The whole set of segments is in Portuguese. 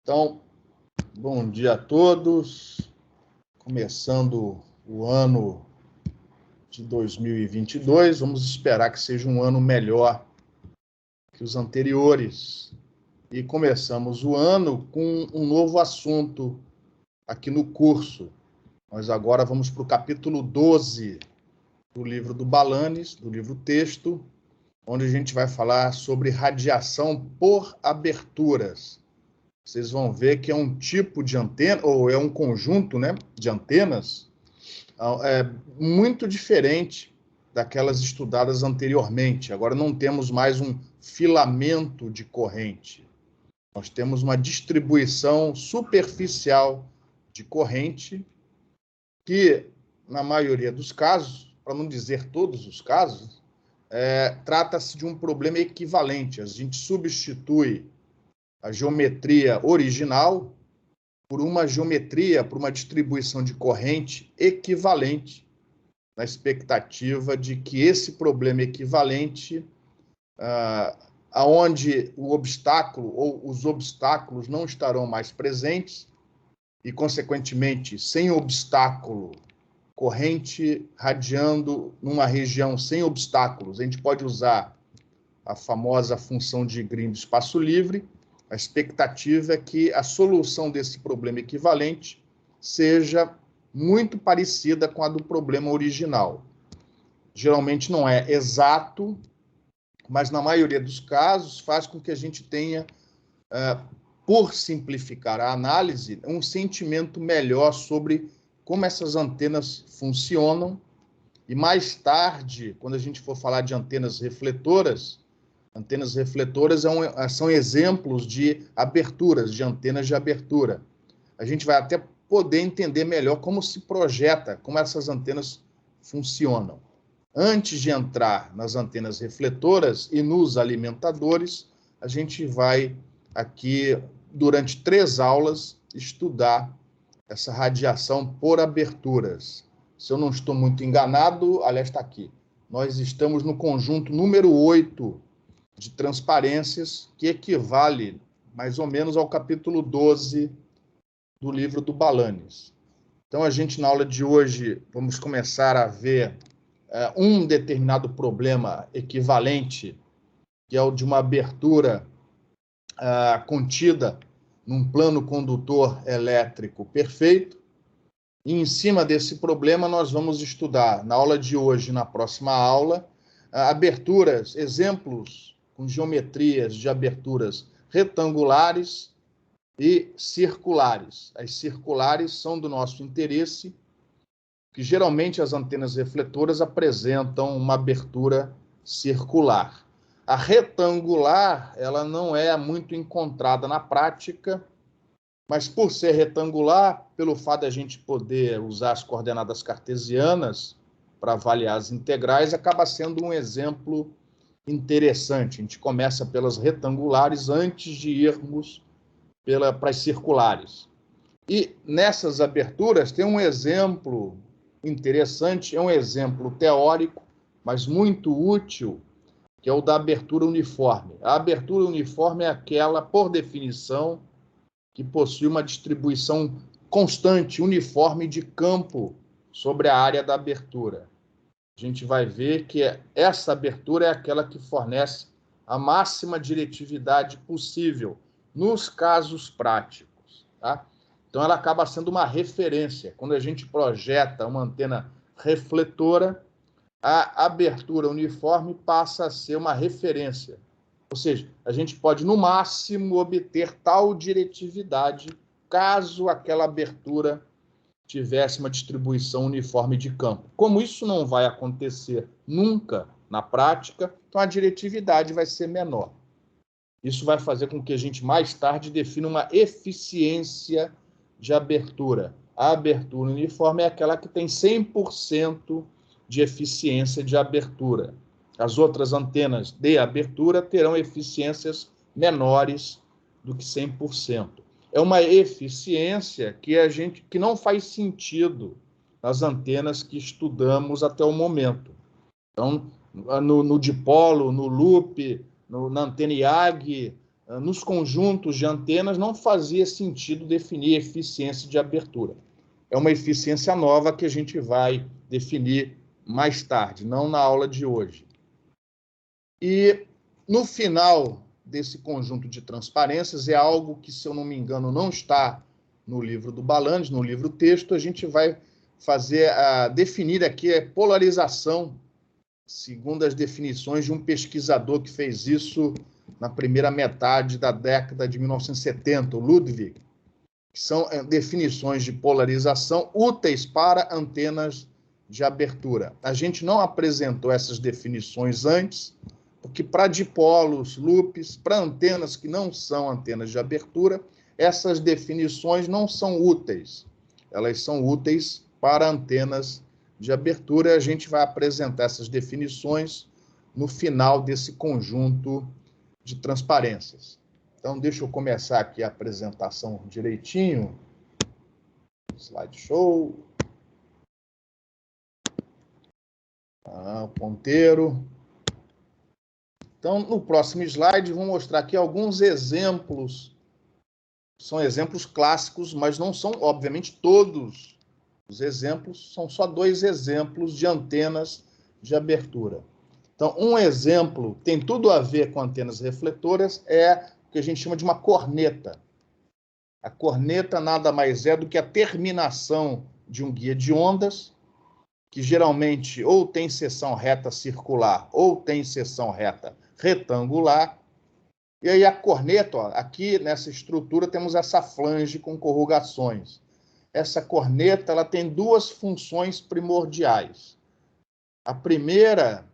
Então, bom dia a todos. Começando o ano de 2022, vamos esperar que seja um ano melhor que os anteriores. E começamos o ano com um novo assunto aqui no curso. Nós agora vamos para o capítulo 12 do livro do Balanes, do livro texto, onde a gente vai falar sobre radiação por aberturas. Vocês vão ver que é um tipo de antena, ou é um conjunto, né, de antenas, muito diferente daquelas estudadas anteriormente. Agora não temos mais um filamento de corrente. Nós temos uma distribuição superficial de corrente que, na maioria dos casos, para não dizer todos os casos, trata-se de um problema equivalente. A gente substitui a geometria original por uma geometria, por uma distribuição de corrente equivalente, na expectativa de que esse problema equivalente, aonde o obstáculo ou os obstáculos não estarão mais presentes e, consequentemente, sem obstáculo, corrente radiando numa região sem obstáculos, a gente pode usar a famosa função de Green do espaço livre. A expectativa é que a solução desse problema equivalente seja muito parecida com a do problema original. Geralmente não é exato, mas na maioria dos casos faz com que a gente tenha, por simplificar a análise, um sentimento melhor sobre como essas antenas funcionam. E mais tarde, quando a gente for falar de antenas refletoras são exemplos de aberturas, de antenas de abertura. A gente vai até poder entender melhor como se projeta, como essas antenas funcionam. Antes de entrar nas antenas refletoras e nos alimentadores, a gente vai aqui, durante 3 aulas, estudar essa radiação por aberturas. Se eu não estou muito enganado, aliás, está aqui. Nós estamos no conjunto número 8 de transparências, que equivale mais ou menos ao capítulo 12 do livro do Balanes. Então, a gente, na aula de hoje, vamos começar a ver um determinado problema equivalente, que é o de uma abertura contida num plano condutor elétrico perfeito. E, em cima desse problema, nós vamos estudar, na aula de hoje e na próxima aula, aberturas, exemplos com geometrias de aberturas retangulares e circulares. As circulares são do nosso interesse, que geralmente as antenas refletoras apresentam uma abertura circular. A retangular, ela não é muito encontrada na prática, mas por ser retangular, pelo fato de a gente poder usar as coordenadas cartesianas para avaliar as integrais, acaba sendo um exemplo interessante. A gente começa pelas retangulares antes de irmos para as circulares. E nessas aberturas tem um exemplo interessante, é um exemplo teórico, mas muito útil, que é o da abertura uniforme. A abertura uniforme é aquela, por definição, que possui uma distribuição constante, uniforme de campo sobre a área da abertura. A gente vai ver que essa abertura é aquela que fornece a máxima diretividade possível nos casos práticos, tá? Então, ela acaba sendo uma referência. Quando a gente projeta uma antena refletora, a abertura uniforme passa a ser uma referência. Ou seja, a gente pode, no máximo, obter tal diretividade caso aquela abertura tivesse uma distribuição uniforme de campo. Como isso não vai acontecer nunca na prática, então a diretividade vai ser menor. Isso vai fazer com que a gente mais tarde defina uma eficiência de abertura. A abertura uniforme é aquela que tem 100% de eficiência de abertura. As outras antenas de abertura terão eficiências menores do que 100%. É uma eficiência que não faz sentido nas antenas que estudamos até o momento. Então, no dipolo, no loop, na antena IAG, nos conjuntos de antenas não fazia sentido definir eficiência de abertura. É uma eficiência nova que a gente vai definir mais tarde, não na aula de hoje. E no final desse conjunto de transparências, é algo que, se eu não me engano, não está no livro do Balandes, no livro texto, a gente vai definir aqui a polarização, segundo as definições de um pesquisador que fez isso na primeira metade da década de 1970, o Ludwig, que são definições de polarização úteis para antenas de abertura. A gente não apresentou essas definições antes, porque para dipolos, loops, para antenas que não são antenas de abertura, essas definições não são úteis. Elas são úteis para antenas de abertura. A gente vai apresentar essas definições no final desse conjunto de transparências. Então, deixa eu começar aqui a apresentação direitinho. Slideshow. O ponteiro. Então, no próximo slide, vou mostrar aqui alguns exemplos. São exemplos clássicos, mas não são, obviamente, todos os exemplos. São só 2 exemplos de antenas de abertura. Então, um exemplo tem tudo a ver com antenas refletoras, é o que a gente chama de uma corneta. A corneta nada mais é do que a terminação de um guia de ondas, que geralmente ou tem seção reta circular ou tem seção reta retangular. E aí a corneta, ó, aqui nessa estrutura temos essa flange com corrugações. Essa corneta ela tem 2 funções primordiais. A primeira,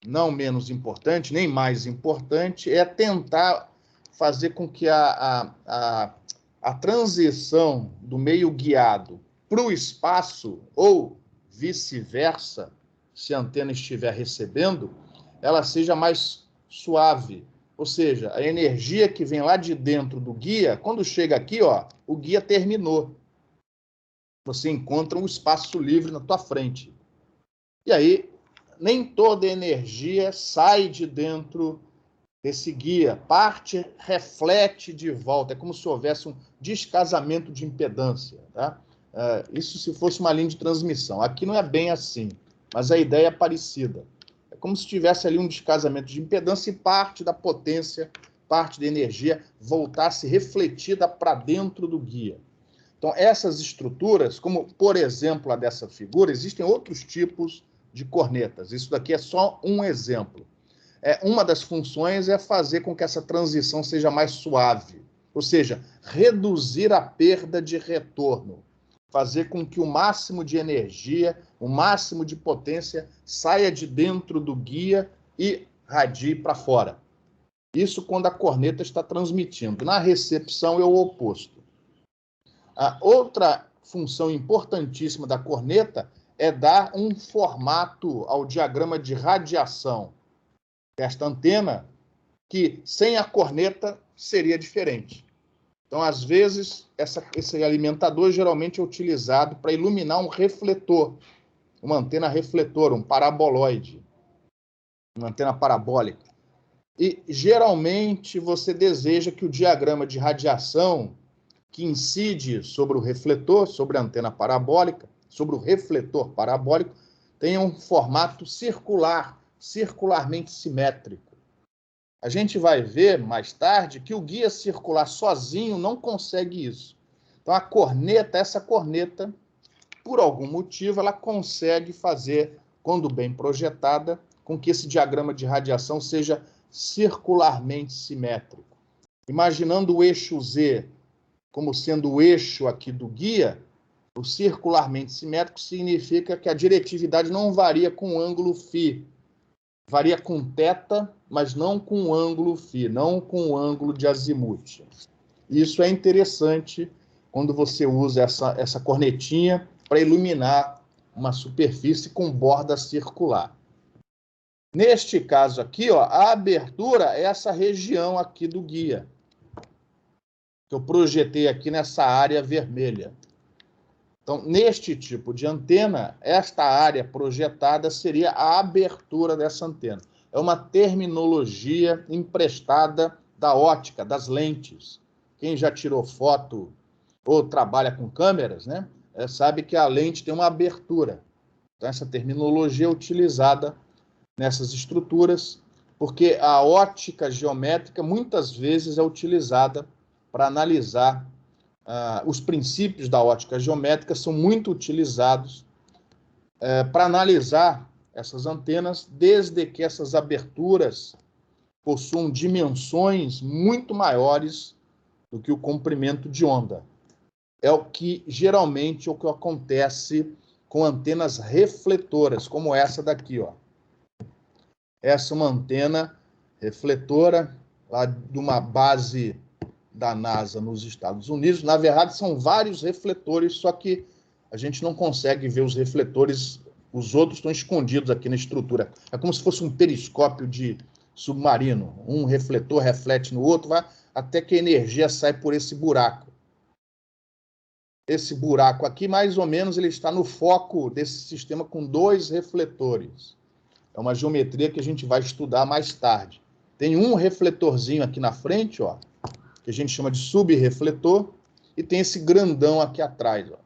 não menos importante, nem mais importante, é tentar fazer com que a transição do meio guiado para o espaço, ou vice-versa, se a antena estiver recebendo, ela seja mais suave. Ou seja, a energia que vem lá de dentro do guia, quando chega aqui, ó, o guia terminou. Você encontra um espaço livre na tua frente. E aí, nem toda energia sai de dentro desse guia. Parte reflete de volta. É como se houvesse um descasamento de impedância, tá? Isso se fosse uma linha de transmissão. Aqui não é bem assim, mas a ideia é parecida. É como se tivesse ali um descasamento de impedância e parte da potência, parte da energia voltasse refletida para dentro do guia. Então, essas estruturas, como, por exemplo, a dessa figura, existem outros tipos de cornetas. Isso daqui é só um exemplo. Uma das funções é fazer com que essa transição seja mais suave, ou seja, reduzir a perda de retorno, fazer com que o máximo de energia, o máximo de potência saia de dentro do guia e radie para fora. Isso quando a corneta está transmitindo. Na recepção é o oposto. A outra função importantíssima da corneta é dar um formato ao diagrama de radiação desta antena, que sem a corneta seria diferente. Então, às vezes, esse alimentador geralmente é utilizado para iluminar um refletor, uma antena refletora, um paraboloide, uma antena parabólica. E, geralmente, você deseja que o diagrama de radiação que incide sobre o refletor, sobre a antena parabólica, sobre o refletor parabólico, tenha um formato circular, circularmente simétrico. A gente vai ver mais tarde que o guia circular sozinho não consegue isso. Então, essa corneta, por algum motivo, ela consegue fazer, quando bem projetada, com que esse diagrama de radiação seja circularmente simétrico. Imaginando o eixo Z como sendo o eixo aqui do guia, o circularmente simétrico significa que a diretividade não varia com o ângulo φ. Varia com θ, mas não com o ângulo φ, não com o ângulo de azimuth. Isso é interessante quando você usa essa cornetinha para iluminar uma superfície com borda circular. Neste caso aqui, ó, a abertura é essa região aqui do guia, que eu projetei aqui nessa área vermelha. Então, neste tipo de antena, esta área projetada seria a abertura dessa antena. É uma terminologia emprestada da ótica, das lentes. Quem já tirou foto ou trabalha com câmeras, né, sabe que a lente tem uma abertura. Então, essa terminologia é utilizada nessas estruturas, porque a ótica geométrica muitas vezes é utilizada para analisar os princípios da ótica geométrica, são muito utilizados para analisar essas antenas, desde que essas aberturas possuam dimensões muito maiores do que o comprimento de onda. É o que geralmente o que acontece com antenas refletoras, como essa daqui, ó. Essa é uma antena refletora lá de uma base da NASA nos Estados Unidos. Na verdade, são vários refletores, só que a gente não consegue ver os refletores, os outros estão escondidos aqui na estrutura. É como se fosse um periscópio de submarino. Um refletor reflete no outro, vai até que a energia sai por esse buraco. Esse buraco aqui, mais ou menos, ele está no foco desse sistema com 2 refletores. É uma geometria que a gente vai estudar mais tarde. Tem um refletorzinho aqui na frente, ó, que a gente chama de subrefletor, e tem esse grandão aqui atrás, ó.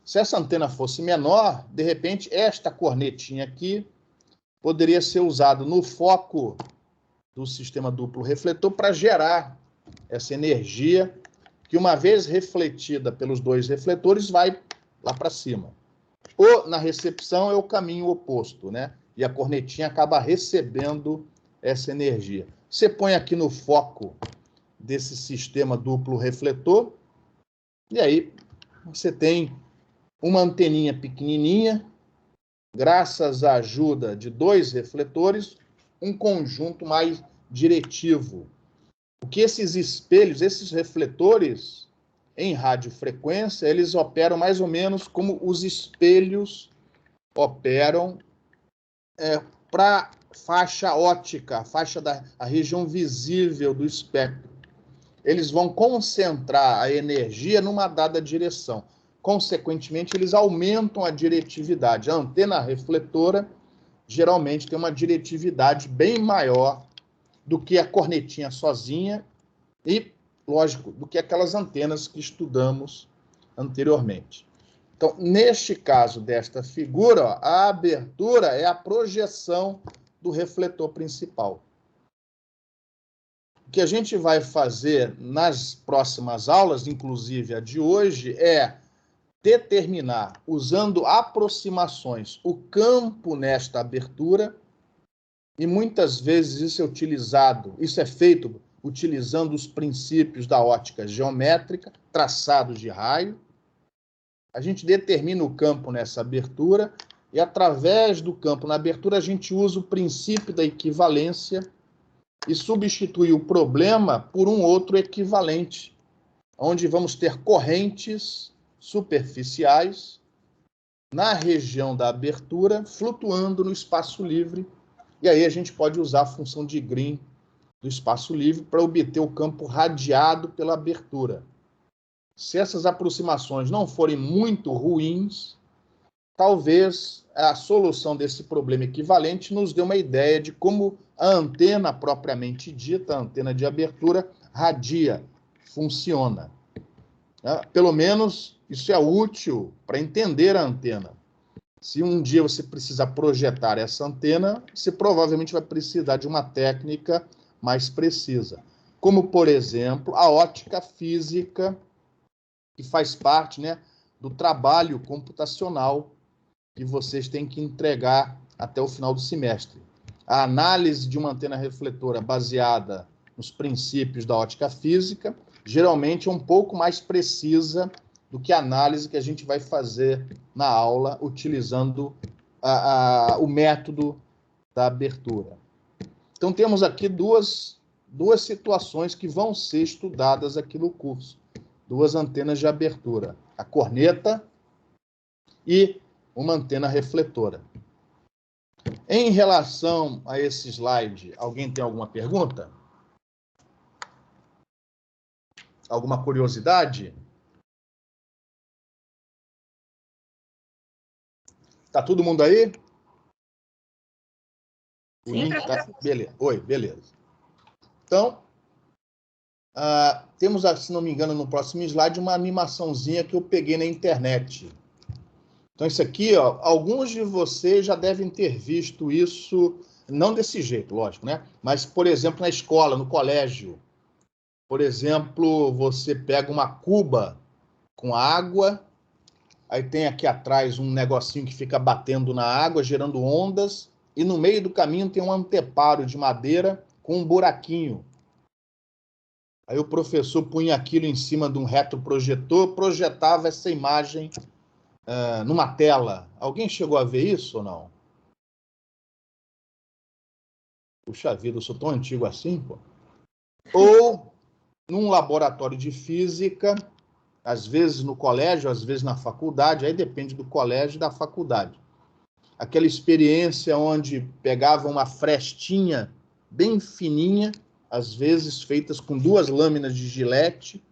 Se essa antena fosse menor, de repente, esta cornetinha aqui poderia ser usada no foco do sistema duplo refletor para gerar essa energia que, uma vez refletida pelos 2 refletores, vai lá para cima. Ou na recepção é o caminho oposto, né? E a cornetinha acaba recebendo essa energia. Você põe aqui no foco desse sistema duplo refletor, e aí você tem uma anteninha pequenininha, graças à ajuda de 2 refletores, um conjunto mais diretivo. O que esses espelhos, esses refletores, em radiofrequência, eles operam mais ou menos como os espelhos operam para faixa ótica, a faixa a região visível do espectro. Eles vão concentrar a energia numa dada direção. Consequentemente, eles aumentam a diretividade. A antena refletora geralmente tem uma diretividade bem maior do que a cornetinha sozinha e, lógico, do que aquelas antenas que estudamos anteriormente. Então, neste caso desta figura, ó, a abertura é a projeção do refletor principal. O que a gente vai fazer nas próximas aulas, inclusive a de hoje, é determinar, usando aproximações, o campo nesta abertura, e muitas vezes isso é feito utilizando os princípios da ótica geométrica, traçados de raio. A gente determina o campo nessa abertura e, através do campo na abertura, a gente usa o princípio da equivalência e substitui o problema por um outro equivalente, onde vamos ter correntes superficiais na região da abertura, flutuando no espaço livre, e aí a gente pode usar a função de Green do espaço livre para obter o campo radiado pela abertura. Se essas aproximações não forem muito ruins, talvez a solução desse problema equivalente nos dê uma ideia de como a antena propriamente dita, a antena de abertura, radia, funciona. Pelo menos isso é útil para entender a antena. Se um dia você precisar projetar essa antena, você provavelmente vai precisar de uma técnica mais precisa. Como, por exemplo, a ótica física, que faz parte, né, do trabalho computacional que vocês têm que entregar até o final do semestre. A análise de uma antena refletora baseada nos princípios da ótica física, geralmente é um pouco mais precisa do que a análise que a gente vai fazer na aula, utilizando o método da abertura. Então, temos aqui duas situações que vão ser estudadas aqui no curso. 2 antenas de abertura, a corneta e uma antena refletora. Em relação a esse slide, alguém tem alguma pergunta? Alguma curiosidade? Tá todo mundo aí? O Sim, link tá... Beleza. Oi, beleza. Então, temos, se não me engano, no próximo slide, uma animaçãozinha que eu peguei na internet. Então, isso aqui, ó, alguns de vocês já devem ter visto isso, não desse jeito, lógico, né? Mas, por exemplo, na escola, no colégio. Por exemplo, você pega uma cuba com água, aí tem aqui atrás um negocinho que fica batendo na água, gerando ondas, e no meio do caminho tem um anteparo de madeira com um buraquinho. Aí o professor punha aquilo em cima de um retroprojetor, projetava essa imagem numa tela. Alguém chegou a ver isso ou não? Puxa vida, eu sou tão antigo assim, pô. Ou num laboratório de física, às vezes no colégio, às vezes na faculdade, aí depende do colégio e da faculdade. Aquela experiência onde pegava uma frestinha bem fininha, às vezes feitas com 2 lâminas de gilete,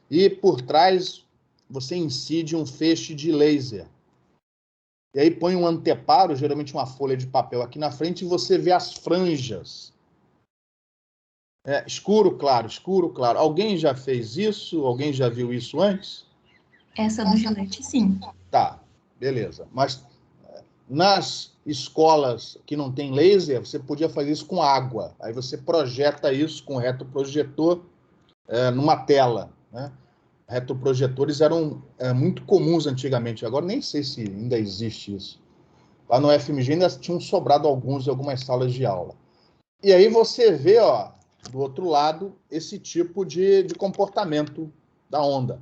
e por trás você incide um feixe de laser. E aí põe um anteparo, geralmente uma folha de papel aqui na frente, e você vê as franjas. Escuro, claro, escuro, claro. Alguém já fez isso? Alguém já viu isso antes? Essa do gilete, sim. Tá, beleza. Mas nas escolas que não tem laser, você podia fazer isso com água. Aí você projeta isso com retroprojetor numa tela, né? Retroprojetores eram muito comuns antigamente. Agora nem sei se ainda existe isso. Lá no FMG ainda tinham sobrado alguns em algumas salas de aula. E aí você vê, ó, do outro lado, esse tipo de comportamento da onda.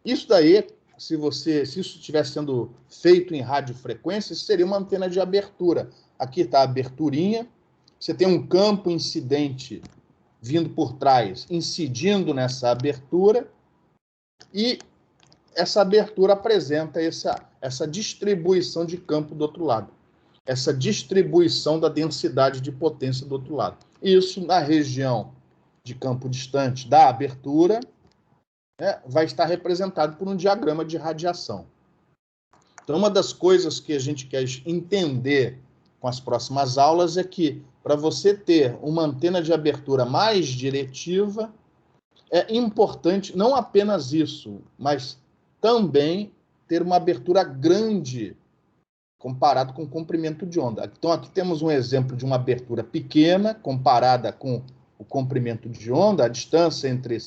Isso daí, se isso estivesse sendo feito em radiofrequência, isso seria uma antena de abertura. Aqui está a aberturinha, você tem um campo incidente vindo por trás, incidindo nessa abertura, e essa abertura apresenta essa distribuição de campo do outro lado, essa distribuição da densidade de potência do outro lado. Isso na região de campo distante da abertura, vai estar representado por um diagrama de radiação. Então, uma das coisas que a gente quer entender com as próximas aulas é que, para você ter uma antena de abertura mais diretiva, é importante não apenas isso, mas também ter uma abertura grande comparado com o comprimento de onda. Então, aqui temos um exemplo de uma abertura pequena comparada com o comprimento de onda, a distância entre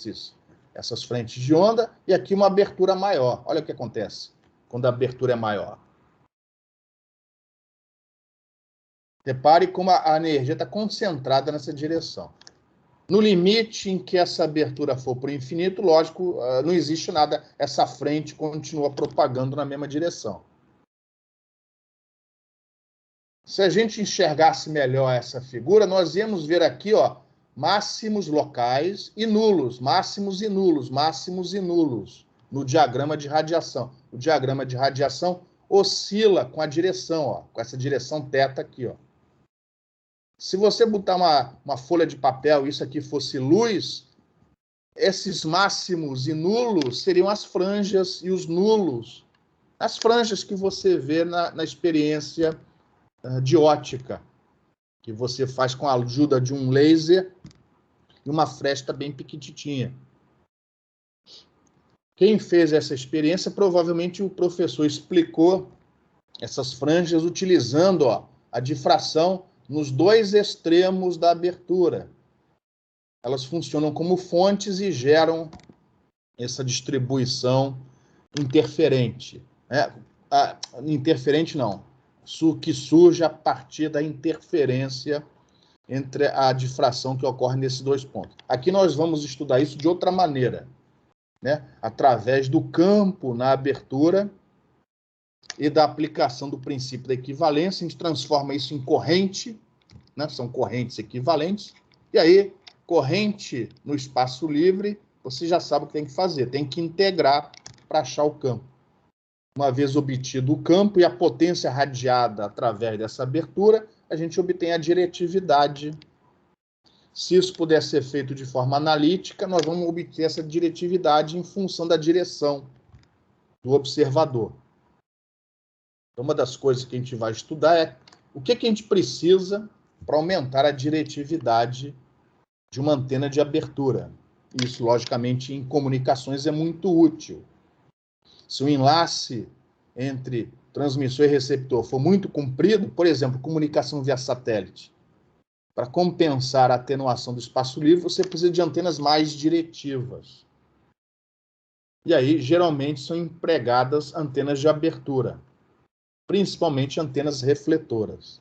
essas frentes de onda, e aqui uma abertura maior. Olha o que acontece quando a abertura é maior. Repare como a energia está concentrada nessa direção. No limite em que essa abertura for para o infinito, lógico, não existe nada, essa frente continua propagando na mesma direção. Se a gente enxergasse melhor essa figura, nós íamos ver aqui, ó, máximos locais e nulos, máximos e nulos, máximos e nulos, no diagrama de radiação. O diagrama de radiação oscila com a direção, ó, com essa direção θ aqui, ó. Se você botar uma folha de papel e isso aqui fosse luz, esses máximos e nulos seriam as franjas, e os nulos, as franjas que você vê na experiência de ótica, que você faz com a ajuda de um laser e uma fresta bem pequititinha. Quem fez essa experiência, provavelmente o professor explicou essas franjas utilizando, ó, a difração nos 2 extremos da abertura. Elas funcionam como fontes e geram essa distribuição interferente. Interferente não, que surge a partir da interferência entre a difração que ocorre nesses 2 pontos. Aqui nós vamos estudar isso de outra maneira, né? Através do campo na abertura e da aplicação do princípio da equivalência, a gente transforma isso em corrente, né? São correntes equivalentes, e aí, corrente no espaço livre, você já sabe o que tem que fazer, tem que integrar para achar o campo. Uma vez obtido o campo e a potência radiada através dessa abertura, a gente obtém a diretividade. Se isso puder ser feito de forma analítica, nós vamos obter essa diretividade em função da direção do observador. Então, uma das coisas que a gente vai estudar é o que a gente precisa para aumentar a diretividade de uma antena de abertura. Isso, logicamente, em comunicações é muito útil. Se o enlace entre transmissor e receptor for muito comprido, por exemplo, comunicação via satélite, para compensar a atenuação do espaço livre, você precisa de antenas mais diretivas. E aí, geralmente, são empregadas antenas de abertura, principalmente antenas refletoras.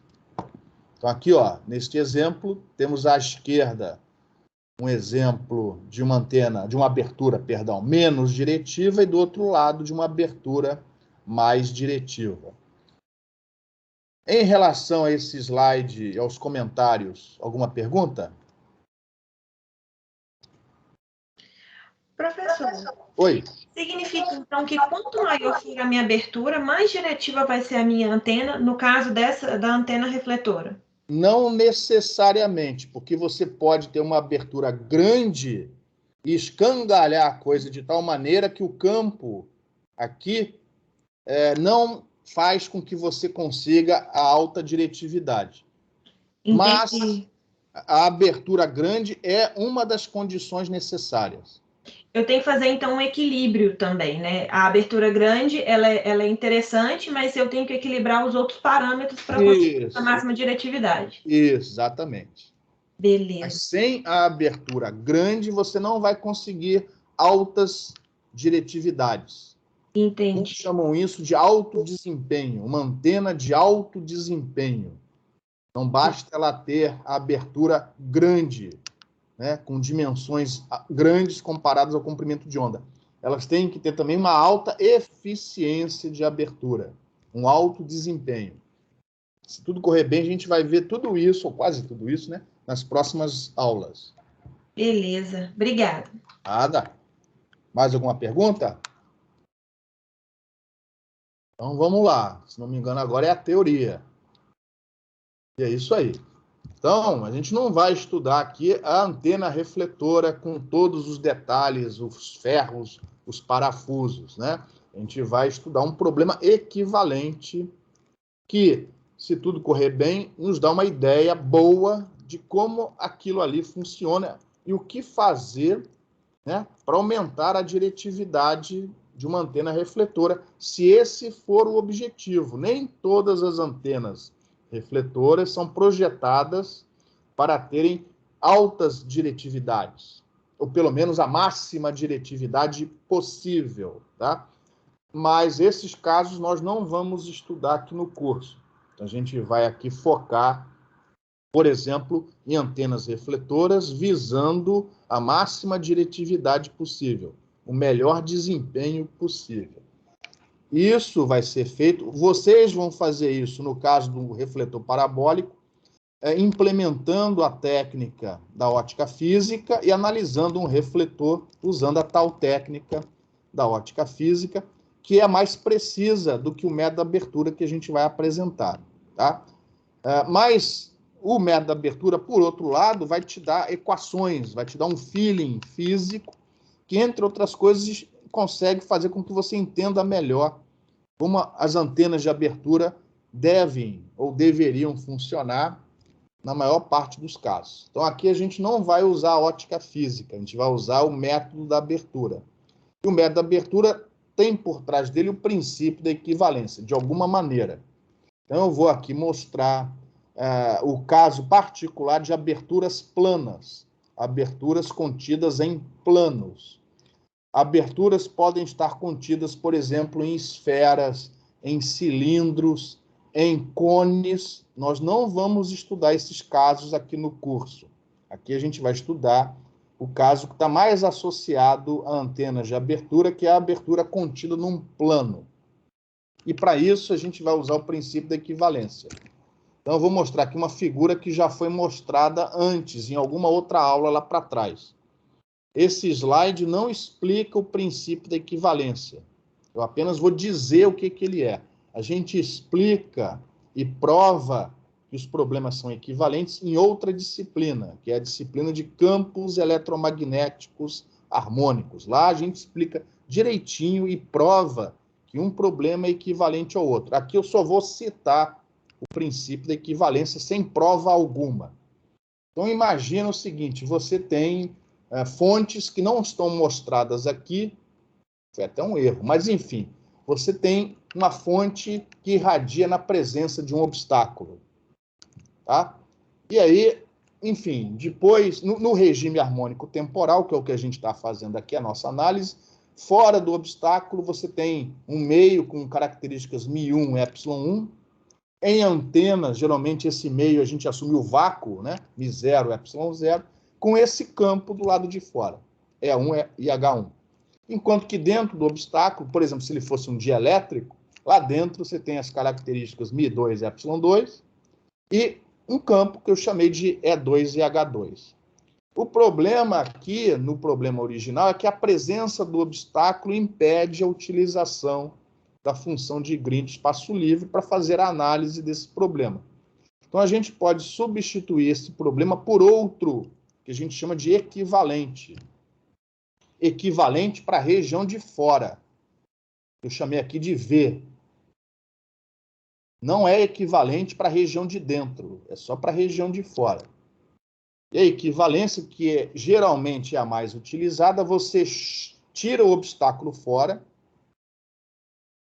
Então, aqui, ó, neste exemplo, temos à esquerda um exemplo de uma antena, de uma abertura, perdão, menos diretiva, e do outro lado de uma abertura mais diretiva. Em relação a esse slide e aos comentários, alguma pergunta? Professor, Oi. significa então que quanto maior for a minha abertura, mais diretiva vai ser a minha antena, no caso da antena refletora? Não necessariamente, porque você pode ter uma abertura grande e escangalhar a coisa de tal maneira que o campo aqui não faz com que você consiga a alta diretividade. Entendi. Mas a abertura grande é uma das condições necessárias. Eu tenho que fazer, então, um equilíbrio também, né? A abertura grande, ela é interessante, mas eu tenho que equilibrar os outros parâmetros para conseguir a máxima diretividade. Exatamente. Beleza. Mas sem a abertura grande, você não vai conseguir altas diretividades. Entendi. Muitos chamam isso de alto desempenho, uma antena de alto desempenho. Não basta ela ter a abertura grande, né, com dimensões grandes comparadas ao comprimento de onda. Elas têm que ter também uma alta eficiência de abertura, um alto desempenho. Se tudo correr bem, a gente vai ver tudo isso, ou quase tudo isso, né, nas próximas aulas. Beleza, obrigada. Nada. Mais alguma pergunta? Então vamos lá. Se não me engano, agora é a teoria. E é isso aí. Então, a gente não vai estudar aqui a antena refletora com todos os detalhes, os ferros, os parafusos, né? A gente vai estudar um problema equivalente que, se tudo correr bem, nos dá uma ideia boa de como aquilo ali funciona e o que fazer, né, para aumentar a diretividade de uma antena refletora, se esse for o objetivo. Nem todas as antenas refletoras são projetadas para terem altas diretividades, ou pelo menos a máxima diretividade possível, tá? Mas esses casos nós não vamos estudar aqui no curso. Então, a gente vai aqui focar, por exemplo, em antenas refletoras, visando a máxima diretividade possível, o melhor desempenho possível. Isso vai ser feito, vocês vão fazer isso no caso do refletor parabólico, implementando a técnica da ótica física e analisando um refletor usando a tal técnica da ótica física, que é mais precisa do que o método de abertura que a gente vai apresentar, tá? Mas o método de abertura, por outro lado, vai te dar equações, vai te dar um feeling físico que, entre outras coisas, consegue fazer com que você entenda melhor como as antenas de abertura devem ou deveriam funcionar na maior parte dos casos. Então, aqui a gente não vai usar a ótica física, a gente vai usar o método da abertura. E o método da abertura tem por trás dele o princípio da equivalência, de alguma maneira. Então, eu vou aqui mostrar o caso particular de aberturas planas, aberturas contidas em planos. Aberturas podem estar contidas, por exemplo, em esferas, em cilindros, em cones. Nós não vamos estudar esses casos aqui no curso. Aqui a gente vai estudar o caso que está mais associado a antenas de abertura, que é a abertura contida num plano. E para isso a gente vai usar o princípio da equivalência. Então eu vou mostrar aqui uma figura que já foi mostrada antes, em alguma outra aula lá para trás. Esse slide não explica o princípio da equivalência. Eu apenas vou dizer o que ele é. A gente explica e prova que os problemas são equivalentes em outra disciplina, que é a disciplina de campos eletromagnéticos harmônicos. Lá a gente explica direitinho e prova que um problema é equivalente ao outro. Aqui eu só vou citar o princípio da equivalência sem prova alguma. Então, imagina o seguinte, você tem fontes que não estão mostradas aqui, foi até um erro, mas, enfim, você tem uma fonte que irradia na presença de um obstáculo. Tá? E aí, enfim, depois, no regime harmônico temporal, que é o que a gente está fazendo aqui, a nossa análise, fora do obstáculo, você tem um meio com características μ1 e ε1. Em antenas, geralmente esse meio a gente assume o vácuo, né? μ0 e ε0, com esse campo do lado de fora, E1 e H1. Enquanto que dentro do obstáculo, por exemplo, se ele fosse um dielétrico, lá dentro você tem as características μ2 e ε2 e um campo que eu chamei de E2 e H2. O problema aqui, no problema original, é que a presença do obstáculo impede a utilização da função de Green espaço livre para fazer a análise desse problema. Então, a gente pode substituir esse problema por outro, que a gente chama de equivalente. Equivalente para a região de fora. Eu chamei aqui de V. Não é equivalente para a região de dentro, é só para a região de fora. E a equivalência, que geralmente é a mais utilizada, você tira o obstáculo fora.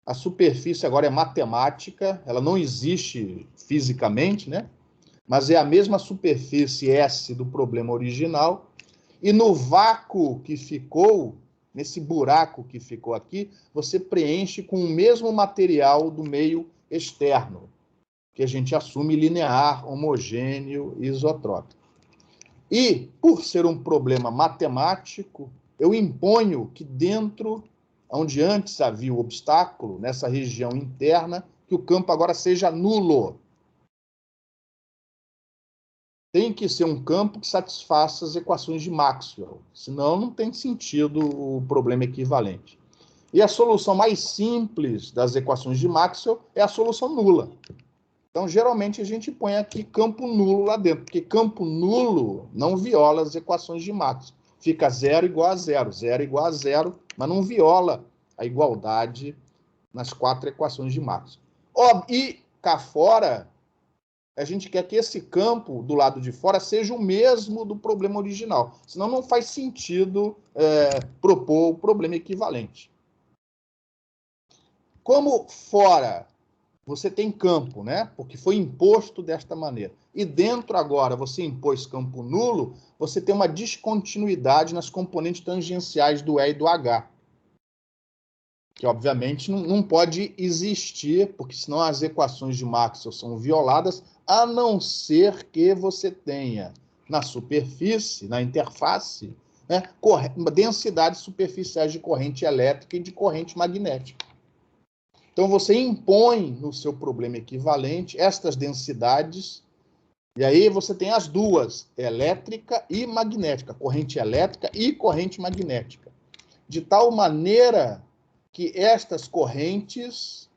A superfície agora é matemática, ela não existe fisicamente, né? Mas é a mesma superfície S do problema original. E no vácuo que ficou, nesse buraco que ficou aqui, você preenche com o mesmo material do meio externo, que a gente assume linear, homogêneo e isotrópico. E, por ser um problema matemático, eu imponho que dentro, onde antes havia o obstáculo, nessa região interna, que o campo agora seja nulo. Tem que ser um campo que satisfaça as equações de Maxwell, senão não tem sentido o problema equivalente. E a solução mais simples das equações de Maxwell é a solução nula. Então, geralmente, a gente põe aqui campo nulo lá dentro, porque campo nulo não viola as equações de Maxwell. Fica 0 igual a 0, 0 igual a 0, mas não viola a igualdade nas 4 equações de Maxwell. E cá fora, a gente quer que esse campo do lado de fora seja o mesmo do problema original. Senão não faz sentido propor o problema equivalente. Como fora você tem campo, né? Porque foi imposto desta maneira. E dentro agora você impôs campo nulo, você tem uma descontinuidade nas componentes tangenciais do E e do H. Que obviamente não pode existir, porque senão as equações de Maxwell são violadas, a não ser que você tenha na superfície, na interface, né, densidades superficiais de corrente elétrica e de corrente magnética. Então, você impõe no seu problema equivalente estas densidades, e aí você tem as duas, elétrica e magnética, corrente elétrica e corrente magnética, de tal maneira que estas correntes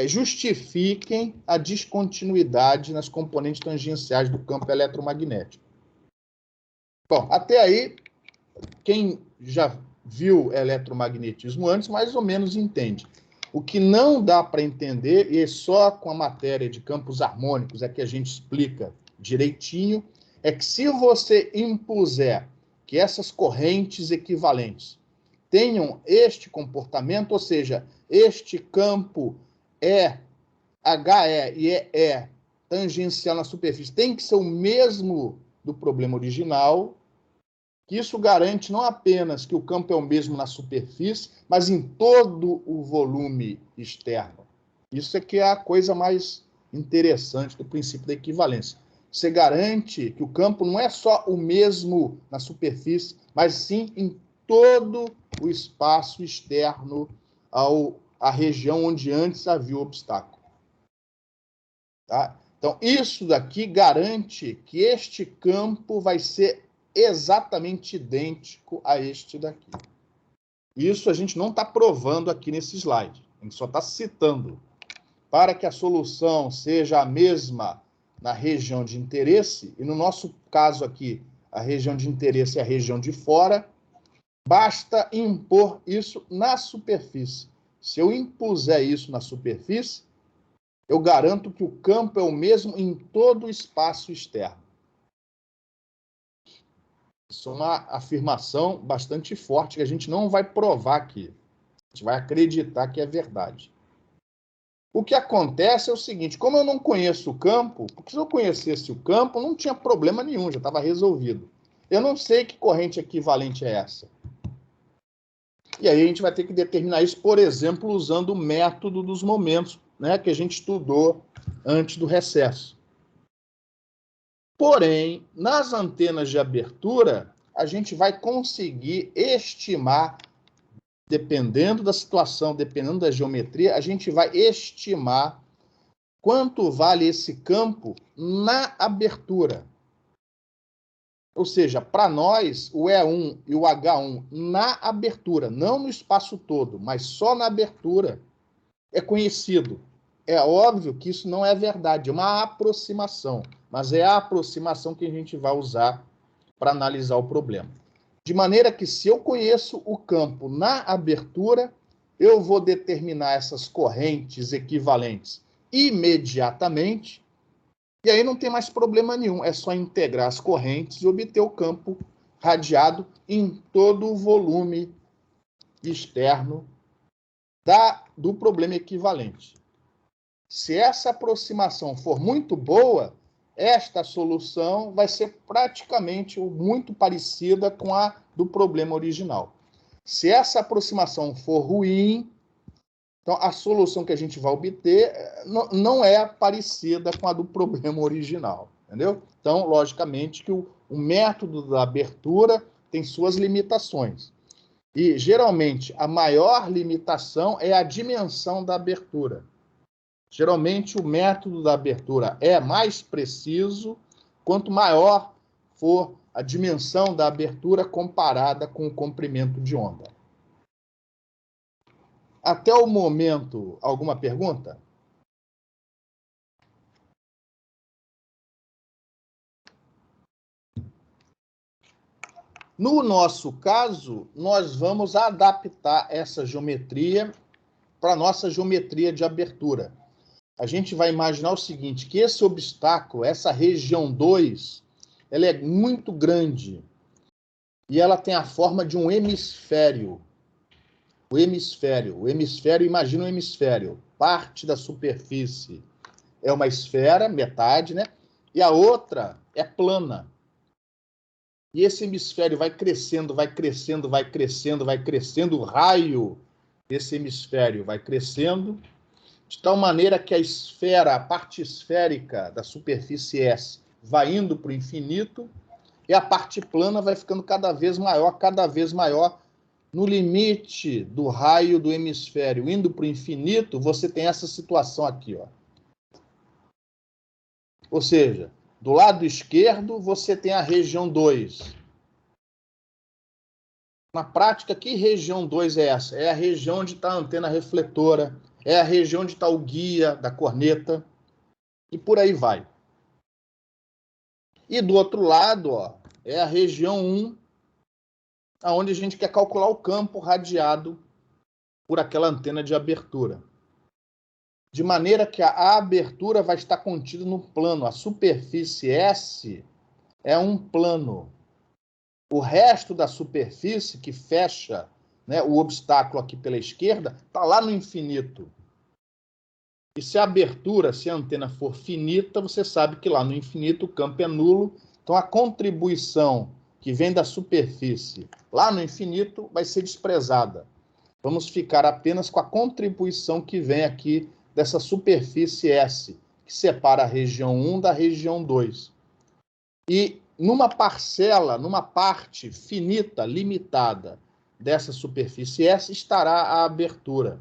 justifiquem a descontinuidade nas componentes tangenciais do campo eletromagnético. Bom, até aí, quem já viu eletromagnetismo antes, mais ou menos entende. O que não dá para entender, e só com a matéria de campos harmônicos é que a gente explica direitinho, é que se você impuser que essas correntes equivalentes tenham este comportamento, ou seja, este campo HE e EE tangencial na superfície tem que ser o mesmo do problema original, que isso garante não apenas que o campo é o mesmo na superfície, mas em todo o volume externo. Isso é que é a coisa mais interessante do princípio da equivalência. Você garante que o campo não é só o mesmo na superfície, mas sim em todo o espaço externo à região onde antes havia o obstáculo. Tá? Então, isso daqui garante que este campo vai ser exatamente idêntico a este daqui. Isso a gente não está provando aqui nesse slide, a gente só está citando. Para que a solução seja a mesma na região de interesse, e no nosso caso aqui, a região de interesse é a região de fora, basta impor isso na superfície. Se eu impuser isso na superfície, eu garanto que o campo é o mesmo em todo o espaço externo. Isso é uma afirmação bastante forte que a gente não vai provar aqui. A gente vai acreditar que é verdade. O que acontece é o seguinte, como eu não conheço o campo, porque se eu conhecesse o campo, não tinha problema nenhum, já estava resolvido. Eu não sei que corrente equivalente é essa. E aí a gente vai ter que determinar isso, por exemplo, usando o método dos momentos, né, que a gente estudou antes do recesso. Porém, nas antenas de abertura, a gente vai conseguir estimar, dependendo da situação, dependendo da geometria, a gente vai estimar quanto vale esse campo na abertura. Ou seja, para nós, o E1 e o H1 na abertura, não no espaço todo, mas só na abertura, é conhecido. É óbvio que isso não é verdade, é uma aproximação, mas é a aproximação que a gente vai usar para analisar o problema. De maneira que, se eu conheço o campo na abertura, eu vou determinar essas correntes equivalentes imediatamente, e aí não tem mais problema nenhum, é só integrar as correntes e obter o campo radiado em todo o volume externo do problema equivalente. Se essa aproximação for muito boa, esta solução vai ser praticamente muito parecida com a do problema original. Se essa aproximação for ruim, então a solução que a gente vai obter não é parecida com a do problema original, entendeu? Então, logicamente, que o método da abertura tem suas limitações. E, geralmente, a maior limitação é a dimensão da abertura. Geralmente, o método da abertura é mais preciso quanto maior for a dimensão da abertura comparada com o comprimento de onda. Até o momento, alguma pergunta? No nosso caso, nós vamos adaptar essa geometria para a nossa geometria de abertura. A gente vai imaginar o seguinte, que esse obstáculo, essa região 2, ela é muito grande e ela tem a forma de um hemisfério. O hemisfério, imagina um hemisfério. Parte da superfície é uma esfera, metade, né? E a outra é plana. E esse hemisfério vai crescendo, vai crescendo, vai crescendo, vai crescendo, o raio desse hemisfério vai crescendo, de tal maneira que a esfera, a parte esférica da superfície S, vai indo para o infinito, e a parte plana vai ficando cada vez maior. No limite do raio do hemisfério indo para o infinito, você tem essa situação aqui, ó. Ou seja, do lado esquerdo, você tem a região 2. Na prática, que região 2 é essa? É a região onde está a antena refletora, é a região onde está o guia da corneta, e por aí vai. E do outro lado, ó, é a região 1, onde a gente quer calcular o campo radiado por aquela antena de abertura. De maneira que a abertura vai estar contida no plano. A superfície S é um plano. O resto da superfície que fecha, né, o obstáculo aqui pela esquerda, está lá no infinito. E se a abertura, se a antena for finita, você sabe que lá no infinito o campo é nulo. Então a contribuição que vem da superfície lá no infinito vai ser desprezada. Vamos ficar apenas com a contribuição que vem aqui dessa superfície S, que separa a região 1 da região 2. E numa parcela, numa parte finita, limitada dessa superfície S, estará a abertura.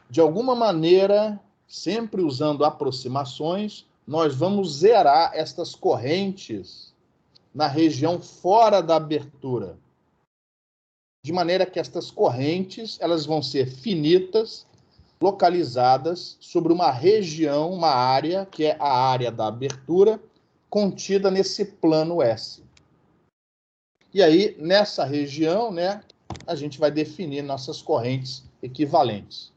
De alguma maneira, sempre usando aproximações, nós vamos zerar estas correntes na região fora da abertura. De maneira que estas correntes elas vão ser finitas, localizadas sobre uma região, uma área, que é a área da abertura, contida nesse plano S. E aí, nessa região, né, a gente vai definir nossas correntes equivalentes.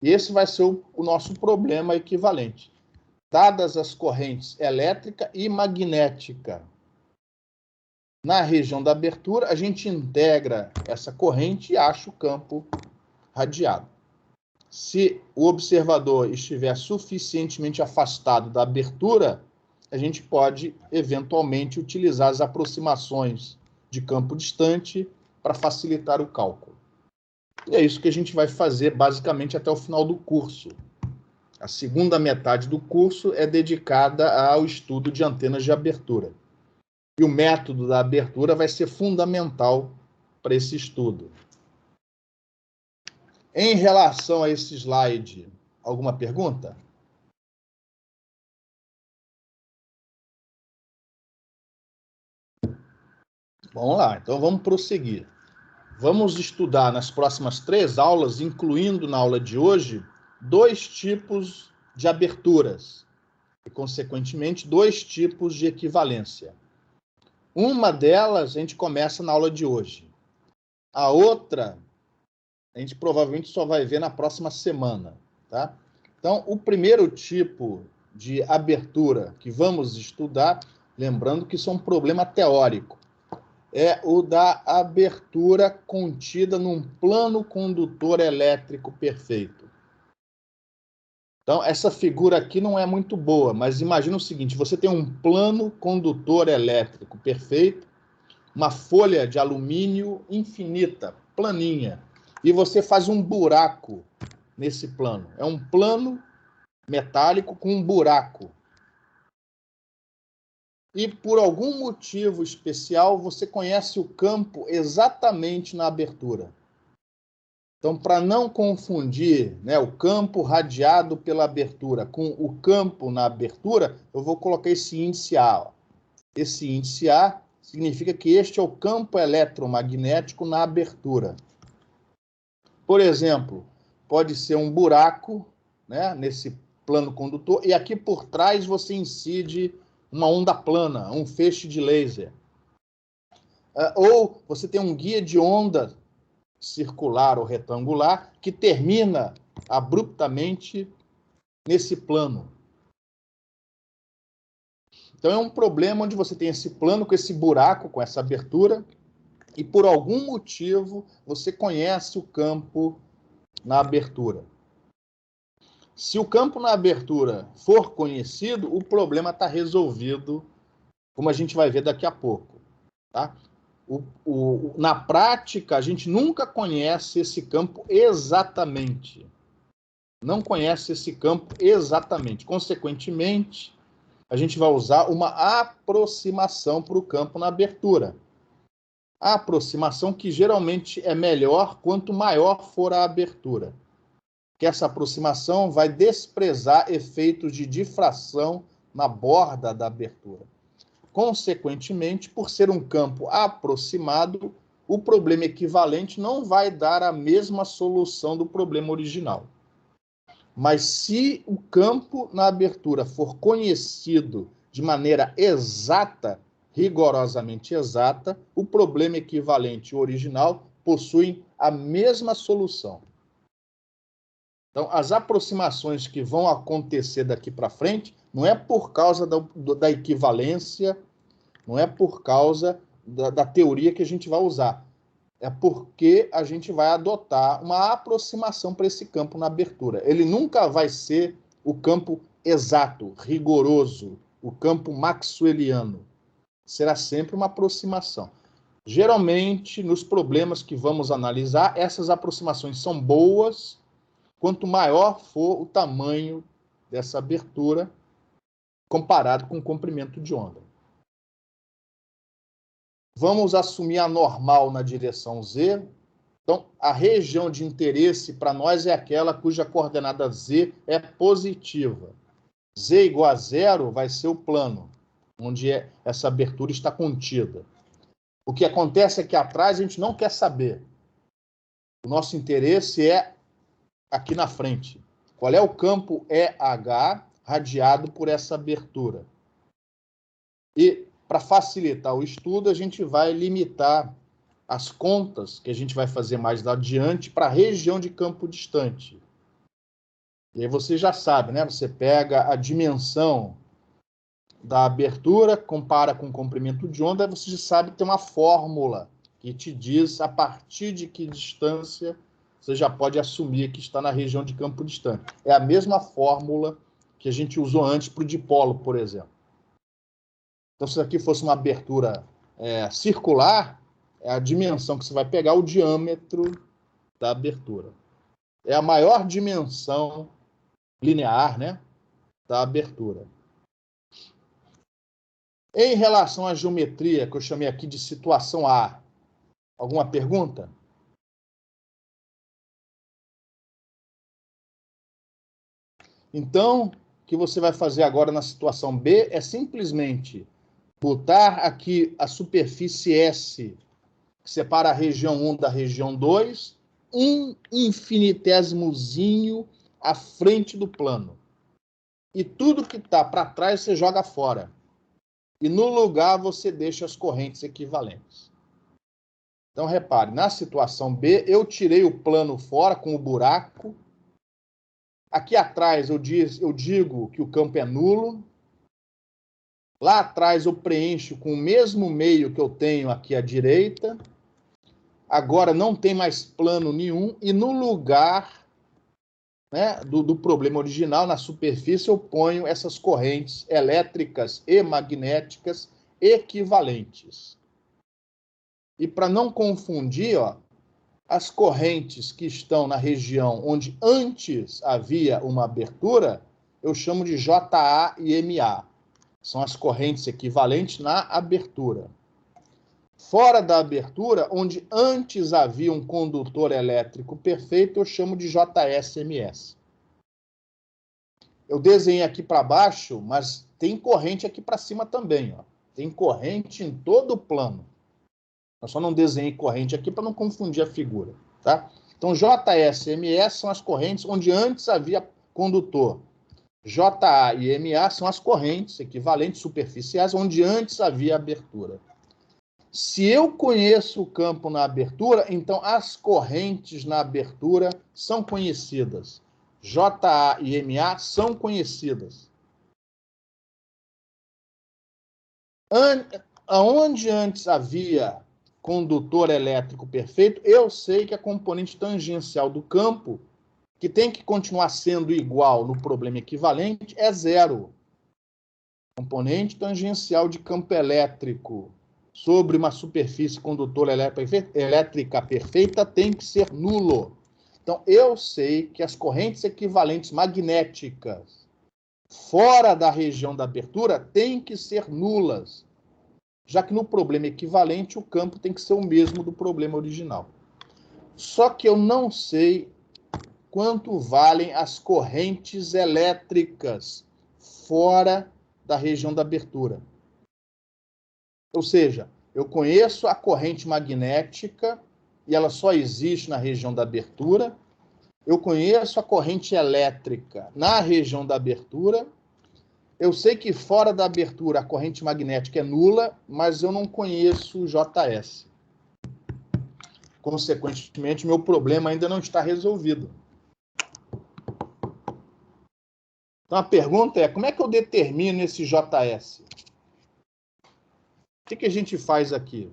E esse vai ser o nosso problema equivalente. Dadas as correntes elétrica e magnética, Na região da abertura, a gente integra essa corrente e acha o campo radiado. Se o observador estiver suficientemente afastado da abertura, a gente pode, eventualmente, utilizar as aproximações de campo distante para facilitar o cálculo. E é isso que a gente vai fazer, basicamente, até o final do curso. A segunda metade do curso é dedicada ao estudo de antenas de abertura. E o método da abertura vai ser fundamental para esse estudo. Em relação a esse slide, alguma pergunta? Vamos lá, então vamos prosseguir. Vamos estudar nas próximas 3 aulas, incluindo na aula de hoje, 2 tipos de aberturas e, consequentemente, 2 tipos de equivalência. Uma delas a gente começa na aula de hoje. A outra a gente provavelmente só vai ver na próxima semana, tá? Então, o primeiro tipo de abertura que vamos estudar, lembrando que isso é um problema teórico, é o da abertura contida num plano condutor elétrico perfeito. Então, essa figura aqui não é muito boa, mas imagina o seguinte, você tem um plano condutor elétrico perfeito, uma folha de alumínio infinita, planinha, e você faz um buraco nesse plano. É um plano metálico com um buraco. E por algum motivo especial, você conhece o campo exatamente na abertura. Então, para não confundir, né, o campo radiado pela abertura com o campo na abertura, eu vou colocar esse índice A. Esse índice A significa que este é o campo eletromagnético na abertura. Por exemplo, pode ser um buraco, né, nesse plano condutor, e aqui por trás você incide uma onda plana, um feixe de laser. Ou você tem um guia de onda circular ou retangular que termina abruptamente nesse plano. Então é um problema onde você tem esse plano com esse buraco, com essa abertura, e por algum motivo você conhece o campo na abertura. Se o campo na abertura for conhecido, o problema está resolvido, como a gente vai ver daqui a pouco. Tá? Na prática, a gente nunca conhece esse campo exatamente. Não conhece esse campo exatamente. Consequentemente, a gente vai usar uma aproximação para o campo na abertura. A aproximação que geralmente é melhor quanto maior for a abertura. Que essa aproximação vai desprezar efeitos de difração na borda da abertura. Consequentemente, por ser um campo aproximado, o problema equivalente não vai dar a mesma solução do problema original. Mas se o campo na abertura for conhecido de maneira exata, rigorosamente exata, o problema equivalente e o original possuem a mesma solução. Então, as aproximações que vão acontecer daqui para frente não é por causa da equivalência, não é por causa da teoria que a gente vai usar. É porque a gente vai adotar uma aproximação para esse campo na abertura. Ele nunca vai ser o campo exato, rigoroso, o campo maxwelliano. Será sempre uma aproximação. Geralmente, nos problemas que vamos analisar, essas aproximações são boas, quanto maior for o tamanho dessa abertura comparado com o comprimento de onda. Vamos assumir a normal na direção Z. Então, a região de interesse para nós é aquela cuja coordenada Z é positiva. Z igual a 0 vai ser o plano, onde essa abertura está contida. O que acontece é que atrás a gente não quer saber. O nosso interesse é aqui na frente. Qual é o campo EH radiado por essa abertura? E, para facilitar o estudo, a gente vai limitar as contas que a gente vai fazer mais adiante para a região de campo distante. E aí você já sabe, né? Você pega a dimensão da abertura, compara com o comprimento de onda, você já sabe que tem uma fórmula que te diz a partir de que distância você já pode assumir que está na região de campo distante. É a mesma fórmula que a gente usou antes para o dipolo, por exemplo. Então, se aqui fosse uma abertura circular, é a dimensão que você vai pegar, o diâmetro da abertura. É a maior dimensão linear, né, da abertura. Em relação à geometria, que eu chamei aqui de situação A, alguma pergunta? Então, o que você vai fazer agora na situação B é simplesmente botar aqui a superfície S, que separa a região 1 da região 2, um infinitésimozinho à frente do plano. E tudo que está para trás você joga fora. E no lugar você deixa as correntes equivalentes. Então, repare, na situação B, eu tirei o plano fora com o buraco. Aqui atrás eu digo que o campo é nulo. Lá atrás eu preencho com o mesmo meio que eu tenho aqui à direita. Agora não tem mais plano nenhum. E no lugar, né, do problema original, na superfície, eu ponho essas correntes elétricas e magnéticas equivalentes. E para não confundir, ó, as correntes que estão na região onde antes havia uma abertura, eu chamo de JA e MA. São as correntes equivalentes na abertura. Fora da abertura, onde antes havia um condutor elétrico perfeito, eu chamo de JS-MS. Eu desenhei aqui para baixo, mas tem corrente aqui para cima também, ó. Tem corrente em todo o plano. Eu só não desenhei corrente aqui para não confundir a figura, tá? Então, JS e MS são as correntes onde antes havia condutor. JA e MA são as correntes equivalentes superficiais onde antes havia abertura. Se eu conheço o campo na abertura, então as correntes na abertura são conhecidas. JA e MA são conhecidas. Aonde antes havia condutor elétrico perfeito, eu sei que a componente tangencial do campo, que tem que continuar sendo igual no problema equivalente, é zero. Componente tangencial de campo elétrico sobre uma superfície condutora elétrica perfeita tem que ser nulo. Então, eu sei que as correntes equivalentes magnéticas fora da região da abertura têm que ser nulas, já que no problema equivalente o campo tem que ser o mesmo do problema original. Só que eu não sei quanto valem as correntes elétricas fora da região da abertura. Ou seja, eu conheço a corrente magnética e ela só existe na região da abertura. Eu conheço a corrente elétrica na região da abertura. Eu sei que fora da abertura a corrente magnética é nula, mas eu não conheço o JS. Consequentemente, meu problema ainda não está resolvido. Então, a pergunta é, como é que eu determino esse JS? O que a gente faz aqui?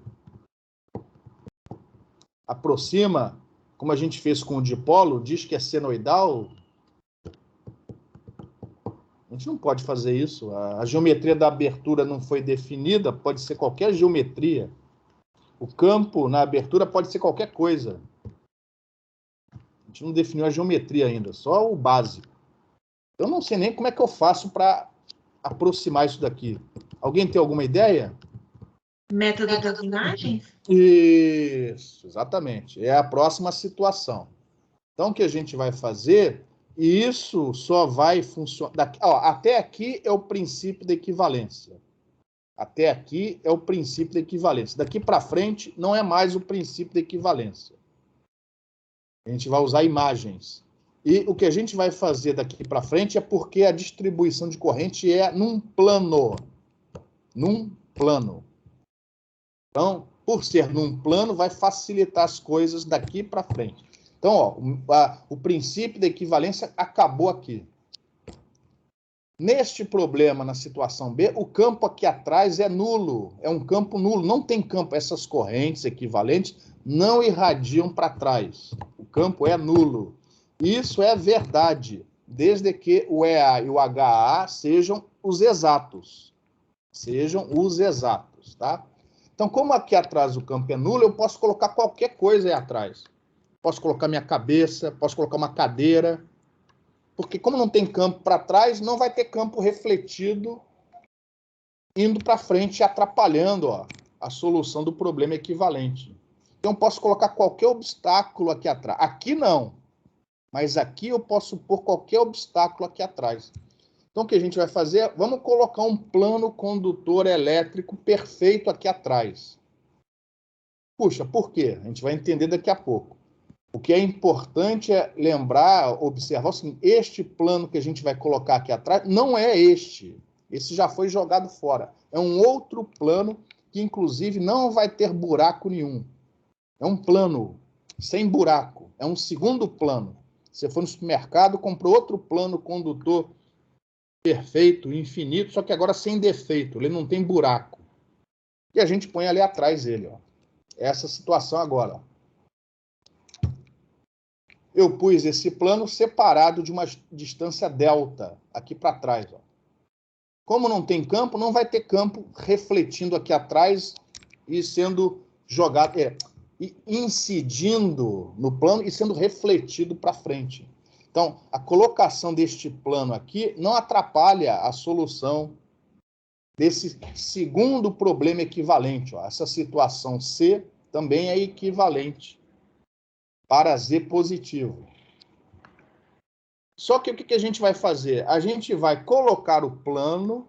Aproxima, como a gente fez com o dipolo, diz que é senoidal. A gente não pode fazer isso. A geometria da abertura não foi definida, pode ser qualquer geometria. O campo na abertura pode ser qualquer coisa. A gente não definiu a geometria ainda, só o básico. Eu não sei nem como é que eu faço para aproximar isso daqui. Alguém tem alguma ideia? Método das imagens? Isso, exatamente. É a próxima situação. Então, o que a gente vai fazer, e isso só vai funcionar... Até aqui é o princípio da equivalência. Até aqui é o princípio da equivalência. Daqui para frente não é mais o princípio da equivalência. A gente vai usar imagens. E o que a gente vai fazer daqui para frente é porque a distribuição de corrente é num plano. Num plano. Então, por ser num plano, vai facilitar as coisas daqui para frente. Então, ó, o princípio da equivalência acabou aqui. Neste problema, na situação B, o campo aqui atrás é nulo, é um campo nulo, não tem campo. Essas correntes equivalentes não irradiam para trás. O campo é nulo. Isso é verdade, desde que o EA e o HA sejam os exatos. Sejam os exatos, tá? Então, como aqui atrás o campo é nulo, eu posso colocar qualquer coisa aí atrás. Posso colocar minha cabeça, posso colocar uma cadeira, porque como não tem campo para trás, não vai ter campo refletido indo para frente, atrapalhando, ó, a solução do problema equivalente. Então, posso colocar qualquer obstáculo aqui atrás. Aqui não, mas aqui eu posso pôr qualquer obstáculo aqui atrás. Então, o que a gente vai fazer? Vamos colocar um plano condutor elétrico perfeito aqui atrás. Puxa, por quê? A gente vai entender daqui a pouco. O que é importante é lembrar, observar o seguinte, este plano que a gente vai colocar aqui atrás não é este. Esse já foi jogado fora. É um outro plano que, inclusive, não vai ter buraco nenhum. É um plano sem buraco. É um segundo plano. Você foi no supermercado, comprou outro plano condutor perfeito, infinito, só que agora sem defeito. Ele não tem buraco. E a gente põe ali atrás ele, ó. Essa situação agora, ó. Eu pus esse plano separado de uma distância delta, aqui para trás. Ó. Como não tem campo, não vai ter campo refletindo aqui atrás e sendo jogado, incidindo no plano e sendo refletido para frente. Então, a colocação deste plano aqui não atrapalha a solução desse segundo problema equivalente. Ó. Essa situação C também é equivalente para Z positivo. Só que o que a gente vai fazer? A gente vai colocar o plano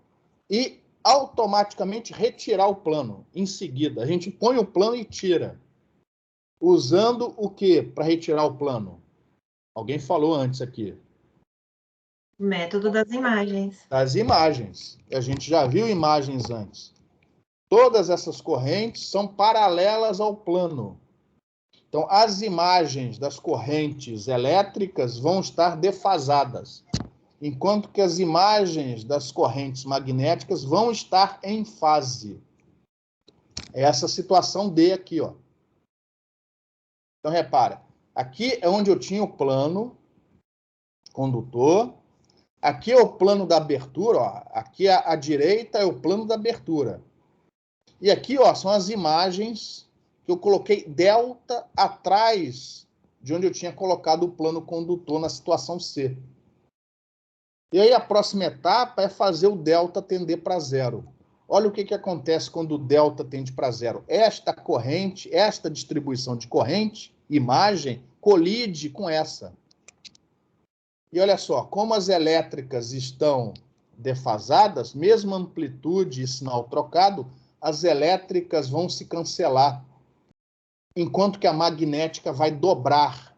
e automaticamente retirar o plano. Em seguida, a gente põe o plano e tira. Usando o que para retirar o plano? Alguém falou antes aqui. Método das imagens. Das imagens. A gente já viu imagens antes. Todas essas correntes são paralelas ao plano. Então, as imagens das correntes elétricas vão estar defasadas, enquanto que as imagens das correntes magnéticas vão estar em fase. É essa situação D aqui, ó. Então, repara, aqui é onde eu tinha o plano condutor, aqui é o plano da abertura, ó. Aqui à direita é o plano da abertura. E aqui, ó, são as imagens que eu coloquei delta atrás de onde eu tinha colocado o plano condutor na situação C. E aí a próxima etapa é fazer o delta tender para zero. Olha o que acontece quando o delta tende para zero. Esta corrente, esta distribuição de corrente, imagem, colide com essa. E olha só, como as elétricas estão defasadas, mesma amplitude e sinal trocado, as elétricas vão se cancelar, enquanto que a magnética vai dobrar.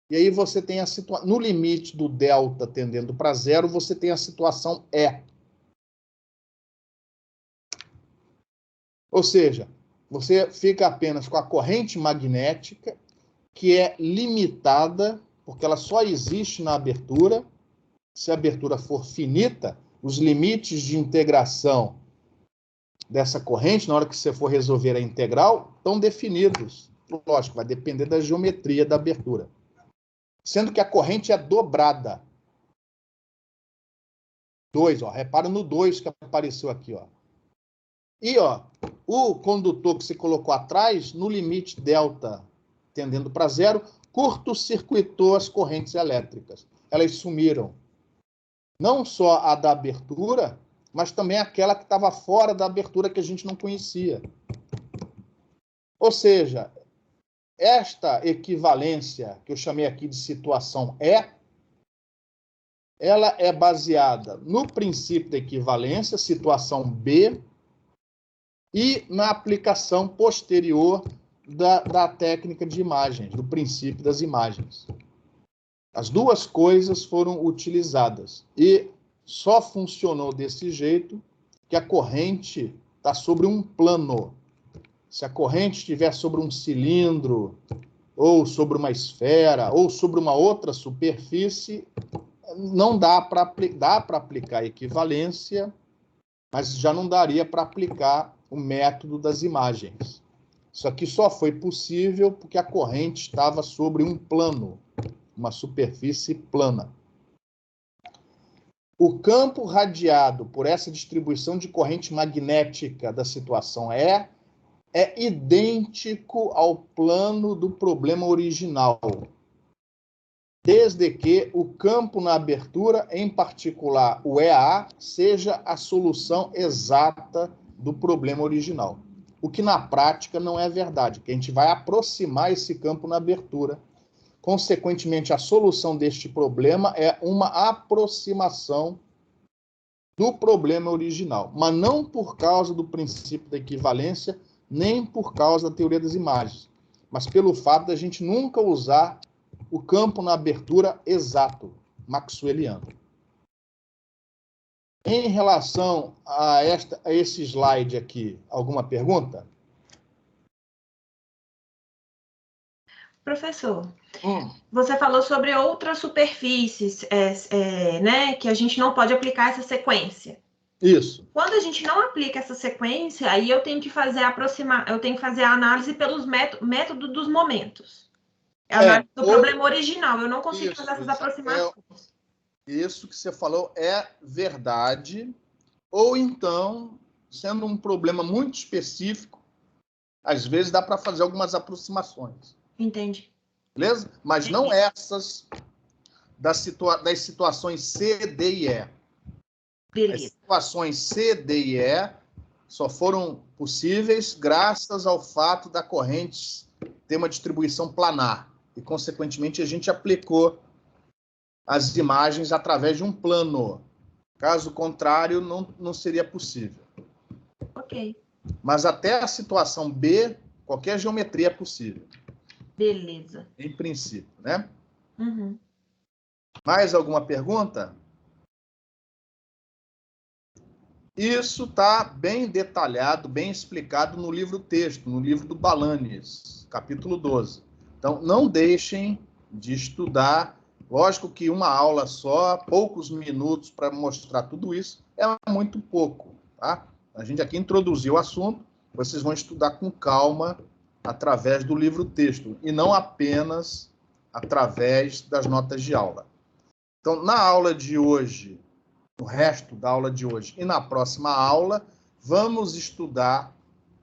E aí você tem a situação, no limite do delta tendendo para zero, você tem a situação E. Ou seja, você fica apenas com a corrente magnética, que é limitada, porque ela só existe na abertura. Se a abertura for finita, os limites de integração dessa corrente, na hora que você for resolver a integral, estão definidos. Lógico, vai depender da geometria da abertura. Sendo que a corrente é dobrada. 2, ó, repara no 2 que apareceu aqui, ó. E, ó, o condutor que você colocou atrás, no limite delta tendendo para zero, curto-circuitou as correntes elétricas. Elas sumiram. Não só a da abertura, mas também aquela que estava fora da abertura que a gente não conhecia. Ou seja, esta equivalência que eu chamei aqui de situação E, ela é baseada no princípio da equivalência, situação B, e na aplicação posterior da técnica de imagens, do princípio das imagens. As duas coisas foram utilizadas e só funcionou desse jeito que a corrente está sobre um plano. Se a corrente estiver sobre um cilindro, ou sobre uma esfera, ou sobre uma outra superfície, não dá para aplicar equivalência, mas já não daria para aplicar o método das imagens. Isso aqui só foi possível porque a corrente estava sobre um plano, uma superfície plana. O campo radiado por essa distribuição de corrente magnética da situação é idêntico ao plano do problema original, desde que o campo na abertura, em particular o EA, seja a solução exata do problema original. O que na prática não é verdade, que a gente vai aproximar esse campo na abertura. Consequentemente, a solução deste problema é uma aproximação do problema original, mas não por causa do princípio da equivalência, nem por causa da teoria das imagens, mas pelo fato da gente nunca usar o campo na abertura exato, maxwelliano. Em relação a esse slide aqui, alguma pergunta? Professor, você falou sobre outras superfícies, né, que a gente não pode aplicar essa sequência. Isso. Quando a gente não aplica essa sequência, aí eu tenho que fazer a análise pelos métodos dos momentos. A análise do problema original. Eu não consigo fazer essas aproximações. Isso que você falou é verdade. Ou então, sendo um problema muito específico, às vezes dá para fazer algumas aproximações. Entendi. Beleza? Mas não essas das situações C, D e E. Beleza. As situações C, D e E só foram possíveis graças ao fato da corrente ter uma distribuição planar. E, consequentemente, a gente aplicou as imagens através de um plano. Caso contrário, não seria possível. Ok. Mas até a situação B, qualquer geometria é possível. Beleza. Em princípio, né? Uhum. Mais alguma pergunta? Isso está bem detalhado, bem explicado no livro-texto, no livro do Balanes, capítulo 12. Então, não deixem de estudar. Lógico que uma aula só, poucos minutos para mostrar tudo isso, é muito pouco, tá? A gente aqui introduziu o assunto, vocês vão estudar com calma através do livro-texto, e não apenas através das notas de aula. Então, na aula de hoje, no resto da aula de hoje e na próxima aula, vamos estudar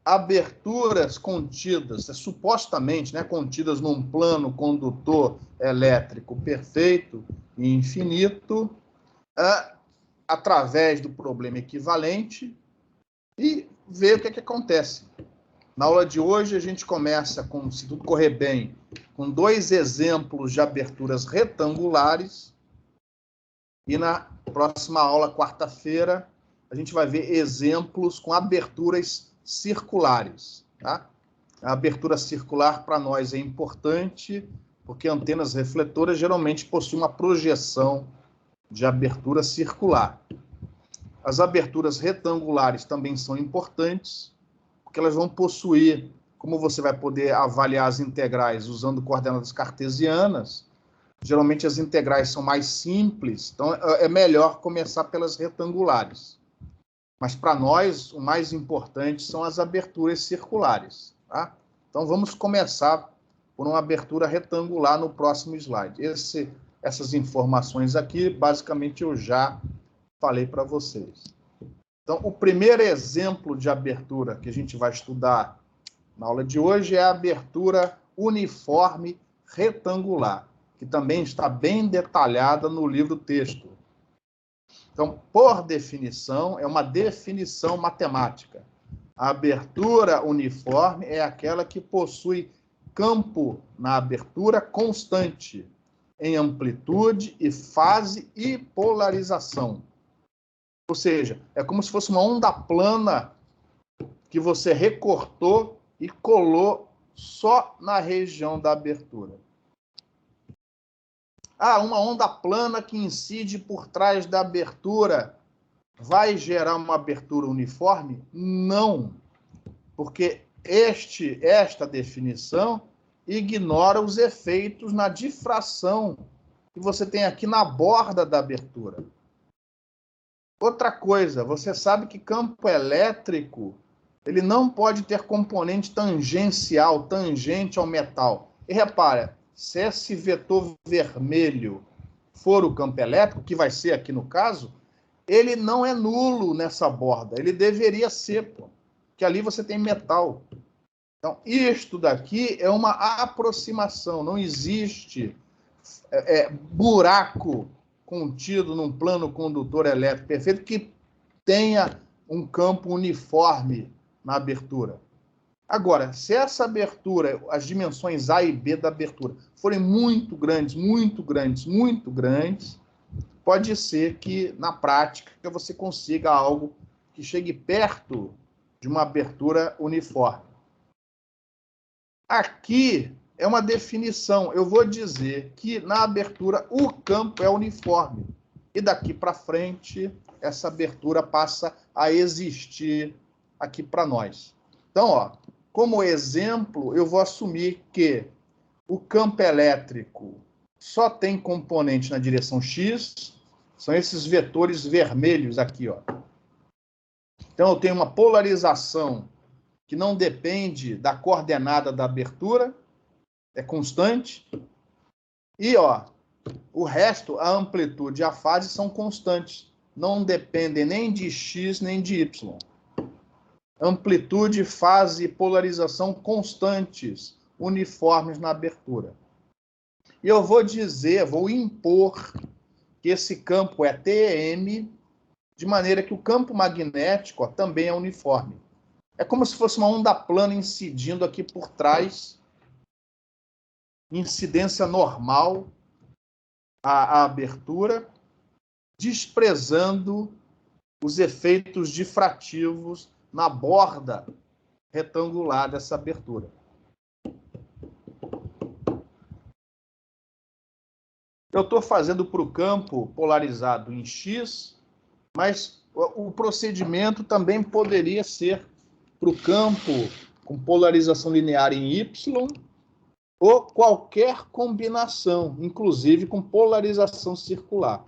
aberturas contidas, supostamente, né, contidas num plano condutor elétrico perfeito e infinito, através do problema equivalente, e ver o que acontece. Na aula de hoje, a gente começa, se tudo correr bem, com 2 exemplos de aberturas retangulares, e na próxima aula, quarta-feira, a gente vai ver exemplos com aberturas circulares. Tá? A abertura circular, para nós, é importante, porque antenas refletoras geralmente possuem uma projeção de abertura circular. As aberturas retangulares também são importantes, porque elas vão possuir, como você vai poder avaliar as integrais usando coordenadas cartesianas, geralmente as integrais são mais simples, então é melhor começar pelas retangulares. Mas para nós, o mais importante são as aberturas circulares. Tá? Então vamos começar por uma abertura retangular no próximo slide. Essas informações aqui, basicamente, eu já falei para vocês. Então, o primeiro exemplo de abertura que a gente vai estudar na aula de hoje é a abertura uniforme retangular, que também está bem detalhada no livro-texto. Então, por definição, é uma definição matemática. A abertura uniforme é aquela que possui campo na abertura constante, em amplitude e fase e polarização. Ou seja, é como se fosse uma onda plana que você recortou e colou só na região da abertura. Uma onda plana que incide por trás da abertura vai gerar uma abertura uniforme? Não, porque esta definição ignora os efeitos na difração que você tem aqui na borda da abertura. Outra coisa, você sabe que campo elétrico, ele não pode ter componente tangencial, tangente ao metal. E repara, se esse vetor vermelho for o campo elétrico, que vai ser aqui no caso, ele não é nulo nessa borda. Ele deveria ser, porque ali você tem metal. Então, isto daqui é uma aproximação. Não existe buraco contido num plano condutor elétrico perfeito que tenha um campo uniforme na abertura. Agora, se essa abertura, as dimensões A e B da abertura, forem muito grandes, pode ser que, na prática, você consiga algo que chegue perto de uma abertura uniforme. Aqui é uma definição. Eu vou dizer que, na abertura, o campo é uniforme. E daqui para frente, essa abertura passa a existir aqui para nós. Então, ó, como exemplo, eu vou assumir que o campo elétrico só tem componente na direção X, são esses vetores vermelhos aqui, ó. Então, eu tenho uma polarização que não depende da coordenada da abertura, é constante. E, ó, o resto, a amplitude e a fase são constantes, não dependem nem de X nem de Y. Amplitude, fase e polarização constantes, uniformes na abertura. E eu vou dizer, vou impor que esse campo é TM, de maneira que o campo magnético, ó, também é uniforme. É como se fosse uma onda plana incidindo aqui por trás, incidência normal à abertura, desprezando os efeitos difrativos na borda retangular dessa abertura. Eu estou fazendo para o campo polarizado em X, mas o procedimento também poderia ser para o campo com polarização linear em Y, ou qualquer combinação, inclusive com polarização circular.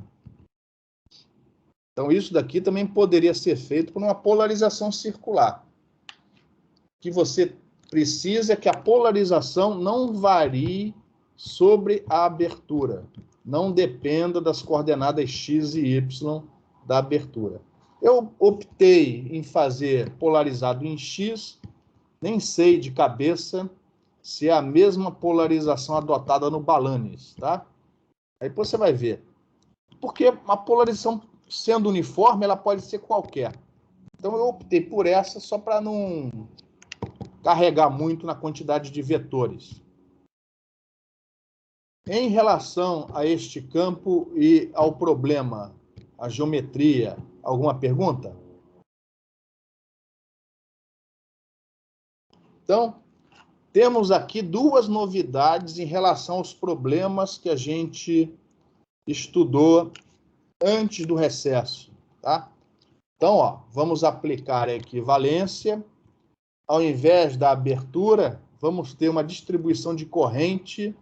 Então, isso daqui também poderia ser feito por uma polarização circular. O que você precisa é que a polarização não varie sobre a abertura, não dependa das coordenadas X e Y da abertura. Eu optei em fazer polarizado em X, nem sei de cabeça se é a mesma polarização adotada no Balanis, tá? Aí você vai ver. Porque a polarização, sendo uniforme, ela pode ser qualquer. Então eu optei por essa só para não carregar muito na quantidade de vetores. Em relação a este campo e ao problema, a geometria, alguma pergunta? Então, temos aqui duas novidades em relação aos problemas que a gente estudou antes do recesso, tá? Então, ó, vamos aplicar a equivalência. Ao invés da abertura, vamos ter uma distribuição de corrente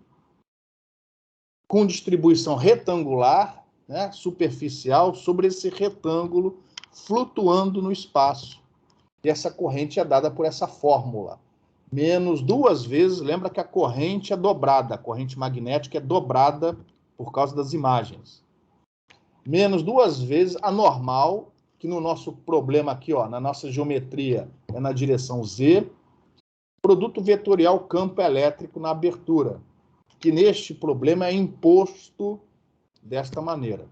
com distribuição retangular, né, superficial, sobre esse retângulo flutuando no espaço. E essa corrente é dada por essa fórmula. Menos duas vezes, lembra que a corrente é dobrada, a corrente magnética é dobrada por causa das imagens. Menos duas vezes a normal, que no nosso problema aqui, ó, na nossa geometria, é na direção Z, produto vetorial campo elétrico na abertura, que neste problema é imposto desta maneira.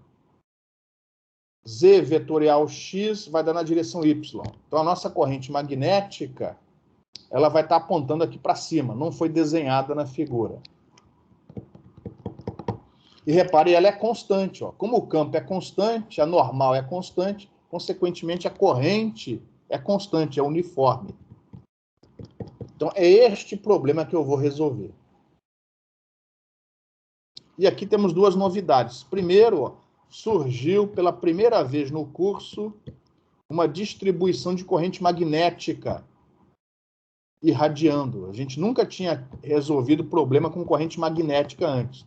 Z vetorial X vai dar na direção Y. Então, a nossa corrente magnética, ela vai estar apontando aqui para cima, não foi desenhada na figura. E repare, ela é constante, ó. Como o campo é constante, a normal é constante, consequentemente a corrente é constante, é uniforme. Então, é este problema que eu vou resolver. E aqui temos duas novidades. Primeiro, ó, surgiu pela primeira vez no curso uma distribuição de corrente magnética irradiando. A gente nunca tinha resolvido problema com corrente magnética antes.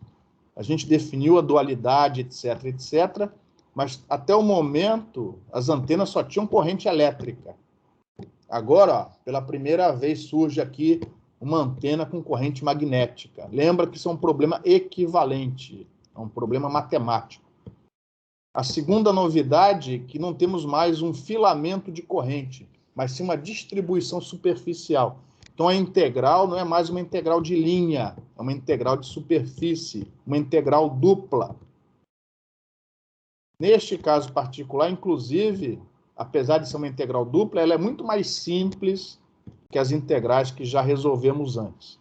A gente definiu a dualidade, etc, etc, mas até o momento as antenas só tinham corrente elétrica. Agora, ó, pela primeira vez surge aqui uma antena com corrente magnética. Lembra que isso é um problema equivalente, é um problema matemático. A segunda novidade é que não temos mais um filamento de corrente, mas sim uma distribuição superficial. Então, a integral não é mais uma integral de linha, é uma integral de superfície, uma integral dupla. Neste caso particular, inclusive, apesar de ser uma integral dupla, ela é muito mais simples que as integrais que já resolvemos antes.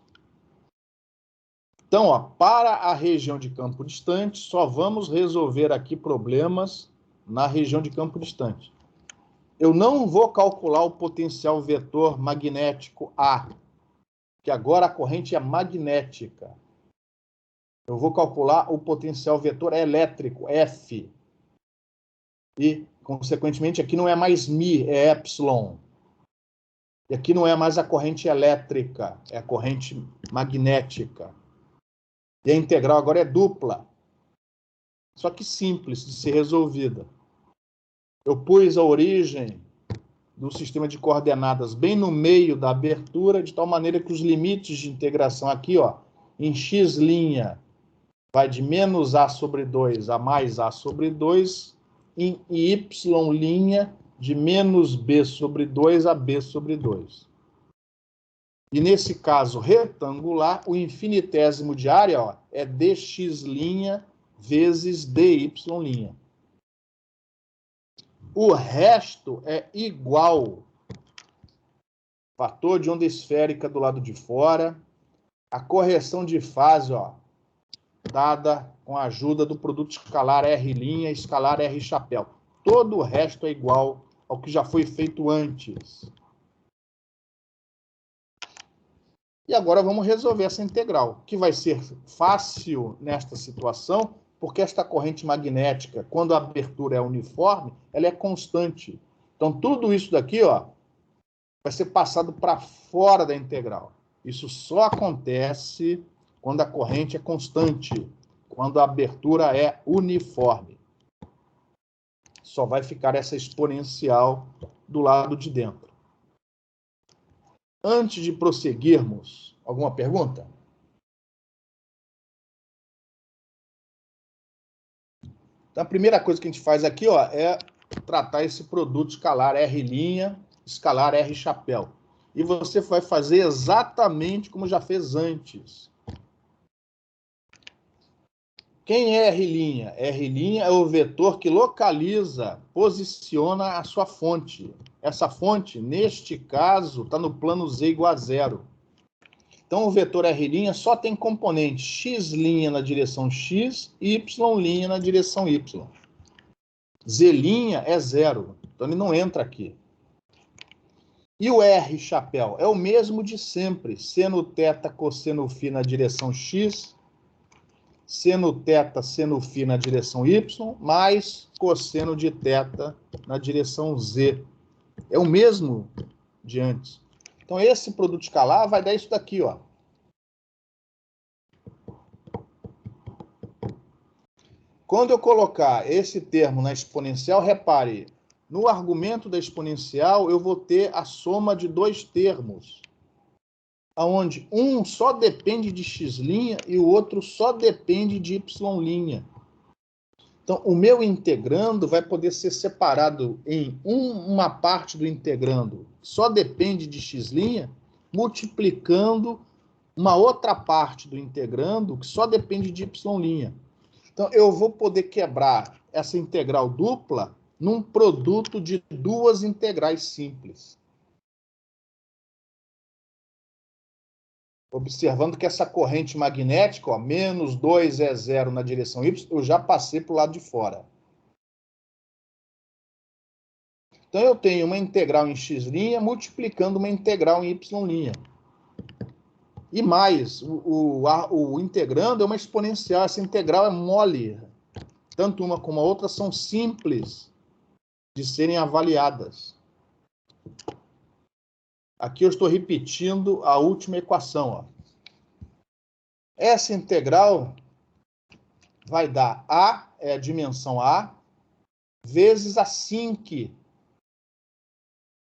Então, ó, para a região de campo distante, só vamos resolver aqui problemas na região de campo distante. Eu não vou calcular o potencial vetor magnético A, que agora a corrente é magnética. Eu vou calcular o potencial vetor elétrico, F. E, consequentemente, aqui não é mais μ, é epsilon. E aqui não é mais a corrente elétrica, é a corrente magnética. E a integral agora é dupla. Só que simples de ser resolvida. Eu pus a origem do sistema de coordenadas bem no meio da abertura, de tal maneira que os limites de integração aqui, ó, em x' vai de menos a sobre 2 a mais a sobre 2, em y' de menos b sobre 2 a b sobre 2. E nesse caso retangular, o infinitésimo de área, ó, é dx' vezes dy'. O resto é igual. Fator de onda esférica do lado de fora. A correção de fase, ó, dada com a ajuda do produto escalar R' e escalar R chapéu. Todo o resto é igual ao que já foi feito antes. E agora vamos resolver essa integral, que vai ser fácil nesta situação, porque esta corrente magnética, quando a abertura é uniforme, ela é constante. Então, tudo isso daqui, ó, vai ser passado para fora da integral. Isso só acontece quando a corrente é constante, quando a abertura é uniforme. Só vai ficar essa exponencial do lado de dentro. Antes de prosseguirmos, alguma pergunta? Então, a primeira coisa que a gente faz aqui, ó, é tratar esse produto escalar R', escalar R chapéu. E você vai fazer exatamente como já fez antes. Quem é R'? R' é o vetor que localiza, posiciona a sua fonte. Essa fonte, neste caso, está no plano Z igual a zero. Então, o vetor R' só tem componente x' na direção x e y' na direção y. Z' é zero, então ele não entra aqui. E o R chapéu é o mesmo de sempre, seno θ, cosseno φ na direção x, seno θ, seno φ na direção y, mais cosseno de θ na direção z. É o mesmo de antes. Então, esse produto escalar vai dar isso daqui, ó. Quando eu colocar esse termo na exponencial, repare, no argumento da exponencial, eu vou ter a soma de dois termos, onde um só depende de x' e o outro só depende de y'. Então, o meu integrando vai poder ser separado em uma parte do integrando só depende de x', multiplicando uma outra parte do integrando que só depende de y'. Então, eu vou poder quebrar essa integral dupla num produto de duas integrais simples. Observando que essa corrente magnética, ó, menos 2 é 0 na direção y, eu já passei para o lado de fora. Então, eu tenho uma integral em x' multiplicando uma integral em y'. E mais, o integrando é uma exponencial, essa integral é mole. Tanto uma como a outra são simples de serem avaliadas. Aqui eu estou repetindo a última equação, ó. Essa integral vai dar A, é a dimensão A, vezes a sinc,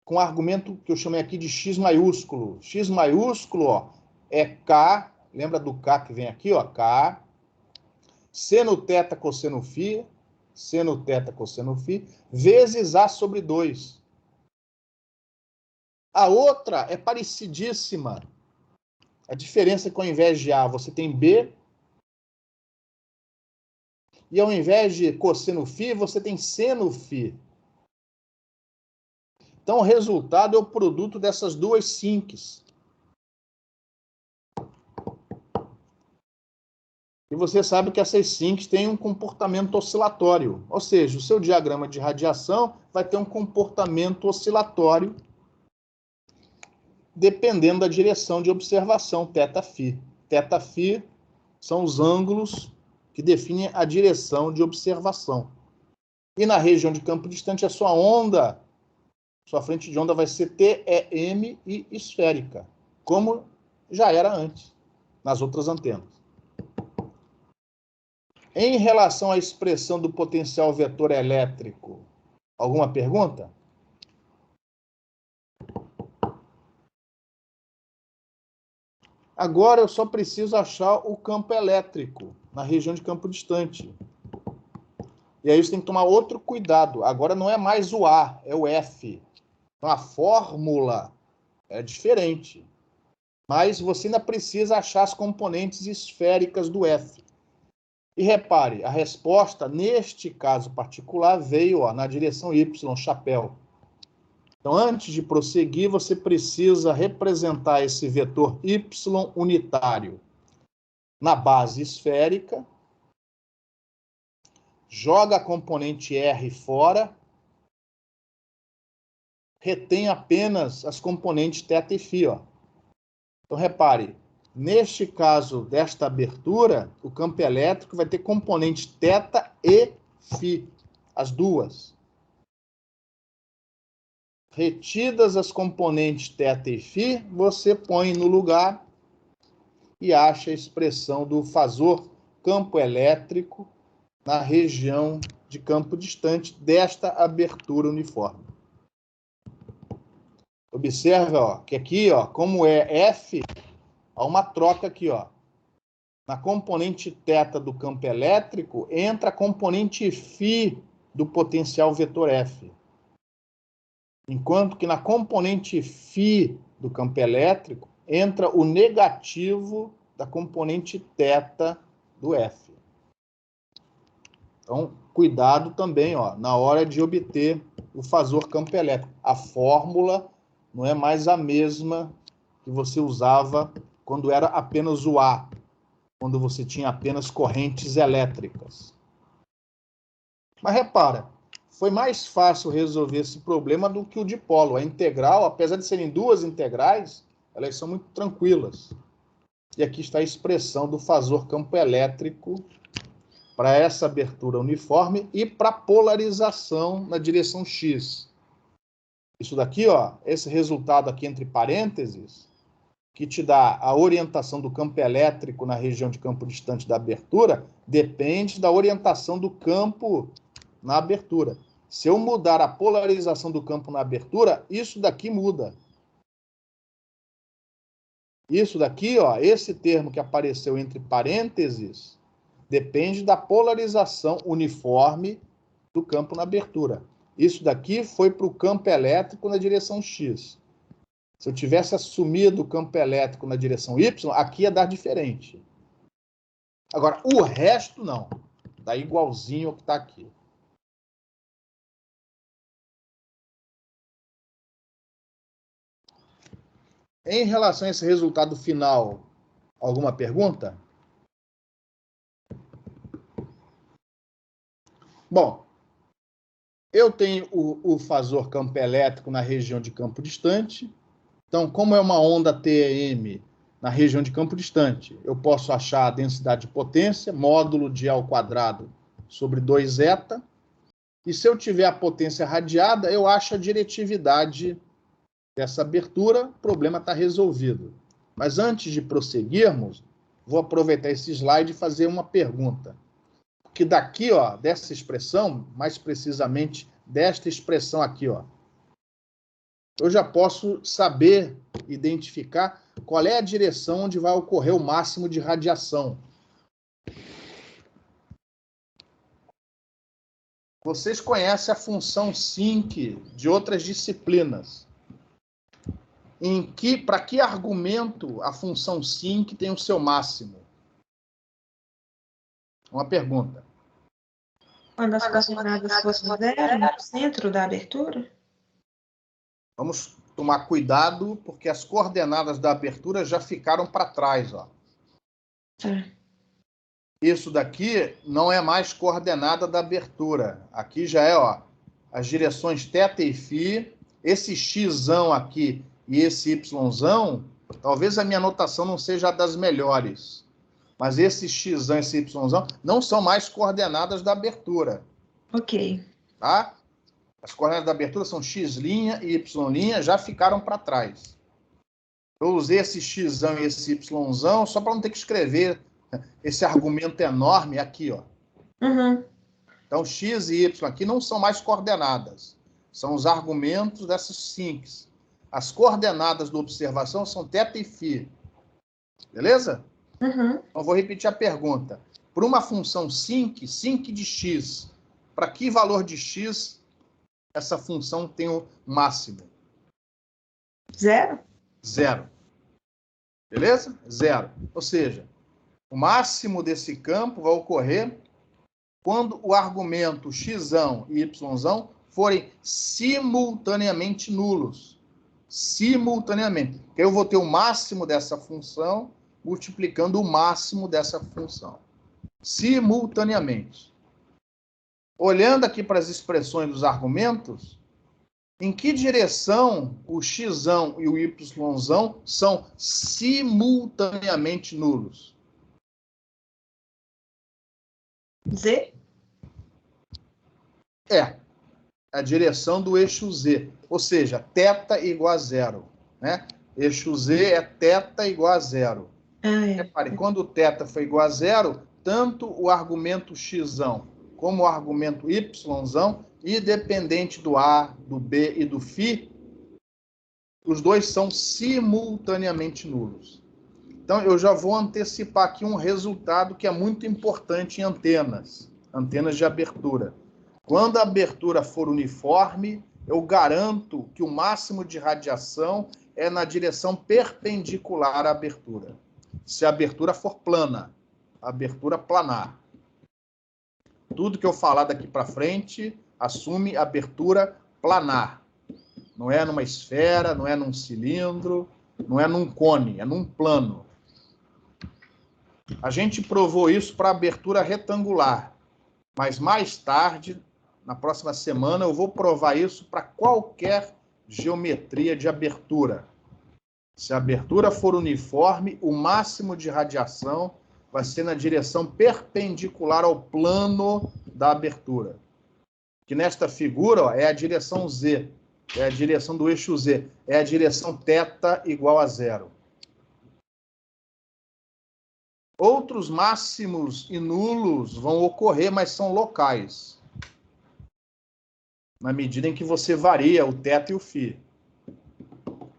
com o argumento que eu chamei aqui de X maiúsculo. X maiúsculo, ó, é K, lembra do K que vem aqui, ó, K, seno θ cosseno φ, seno θ cosseno φ, vezes A sobre 2. A outra é parecidíssima. A diferença é que ao invés de A, você tem B, e ao invés de cosseno φ, você tem seno φ. Então, o resultado é o produto dessas duas sincs. E você sabe que essas sincs têm um comportamento oscilatório. Ou seja, o seu diagrama de radiação vai ter um comportamento oscilatório dependendo da direção de observação, θφ. θφ são os ângulos que definem a direção de observação. E na região de campo distante, a sua onda, sua frente de onda vai ser TEM e esférica, como já era antes, nas outras antenas. Em relação à expressão do potencial vetor elétrico, alguma pergunta? Agora eu só preciso achar o campo elétrico na região de campo distante. E aí você tem que tomar outro cuidado. Agora não é mais o A, é o F. Então a fórmula é diferente. Mas você ainda precisa achar as componentes esféricas do F. E repare, a resposta, neste caso particular, veio na direção Y, chapéu. Então, antes de prosseguir, você precisa representar esse vetor Y unitário na base esférica, joga a componente R fora, retém apenas as componentes θ e φ. Então, repare, neste caso desta abertura, o campo elétrico vai ter componentes θ e φ, as duas. Retidas as componentes θ e φ, você põe no lugar e acha a expressão do fasor campo elétrico na região de campo distante desta abertura uniforme. Observa que aqui, como é F, há uma troca aqui. Na componente θ do campo elétrico, entra a componente φ do potencial vetor F. Enquanto que na componente φ do campo elétrico, entra o negativo da componente θ do F. Então, cuidado também na hora de obter o fasor campo elétrico. A fórmula não é mais a mesma que você usava quando era apenas o A, quando você tinha apenas correntes elétricas. Mas repara, foi mais fácil resolver esse problema do que o dipolo. A integral, apesar de serem duas integrais, elas são muito tranquilas. E aqui está a expressão do fasor campo elétrico para essa abertura uniforme e para polarização na direção X. Isso daqui, esse resultado aqui entre parênteses, que te dá a orientação do campo elétrico na região de campo distante da abertura, depende da orientação do campo na abertura. Se eu mudar a polarização do campo na abertura, isso daqui muda. Isso daqui, esse termo que apareceu entre parênteses, depende da polarização uniforme do campo na abertura. Isso daqui foi para o campo elétrico na direção X. Se eu tivesse assumido o campo elétrico na direção Y, aqui ia dar diferente. Agora, o resto não. Dá igualzinho ao que está aqui. Em relação a esse resultado final, alguma pergunta? Bom, eu tenho o fasor campo elétrico na região de campo distante. Então, como é uma onda TEM na região de campo distante, eu posso achar a densidade de potência, módulo de A² sobre 2ζ. E se eu tiver a potência radiada, eu acho a diretividade dessa abertura, o problema está resolvido. Mas antes de prosseguirmos, vou aproveitar esse slide e fazer uma pergunta. que daqui, ó, dessa expressão, mais precisamente desta expressão aqui, ó, eu já posso saber identificar qual é a direção onde vai ocorrer o máximo de radiação. Vocês conhecem a função sinc de outras disciplinas. Para que argumento a função sinc tem o seu máximo? Uma pergunta. Quando as coordenadas fossem zero no centro da abertura? Vamos tomar cuidado, porque as coordenadas da abertura já ficaram para trás, ó. Isso daqui não é mais coordenada da abertura. Aqui já é, ó, as direções θ e φ. Esse xzão aqui e esse yzão, talvez a minha anotação não seja das melhores, mas esse xzão e esse yzão não são mais coordenadas da abertura. Ok. Tá? As coordenadas da abertura são x' e y', já ficaram para trás. Eu usei esse xzão e esse yzão só para não ter que escrever esse argumento enorme aqui, ó. Uhum. Então, x e y aqui não são mais coordenadas. São os argumentos dessas sincs. As coordenadas da observação são θ e φ. Beleza? Uhum. Então, vou repetir a pergunta. Por uma função sinc de x, para que valor de x essa função tem o máximo? Zero. Zero. Beleza? Zero. Ou seja, o máximo desse campo vai ocorrer quando o argumento xzão e yzão forem simultaneamente nulos. Simultaneamente. Porque eu vou ter o máximo dessa função multiplicando o máximo dessa função. Simultaneamente. Olhando aqui para as expressões dos argumentos, em que direção o xzão e o yzão são simultaneamente nulos? Z? É a direção do eixo Z, ou seja, θ igual a zero, né? Eixo Z é θ igual a zero. Repare, quando o θ foi igual a zero, tanto o argumento xzão como o argumento yzão, independente do A, do B e do φ, os dois são simultaneamente nulos. Então, eu já vou antecipar aqui um resultado que é muito importante em antenas de abertura. Quando a abertura for uniforme, eu garanto que o máximo de radiação é na direção perpendicular à abertura. Se a abertura for plana, a abertura planar. Tudo que eu falar daqui para frente assume abertura planar. Não é numa esfera, não é num cilindro, não é num cone, é num plano. A gente provou isso para abertura retangular, mas mais tarde, na próxima semana, eu vou provar isso para qualquer geometria de abertura. Se a abertura for uniforme, o máximo de radiação vai ser na direção perpendicular ao plano da abertura. Que nesta figura, ó, é a direção Z, é a direção do eixo Z, é a direção θ igual a zero. Outros máximos e nulos vão ocorrer, mas são locais. Na medida em que você varia o θ e o φ.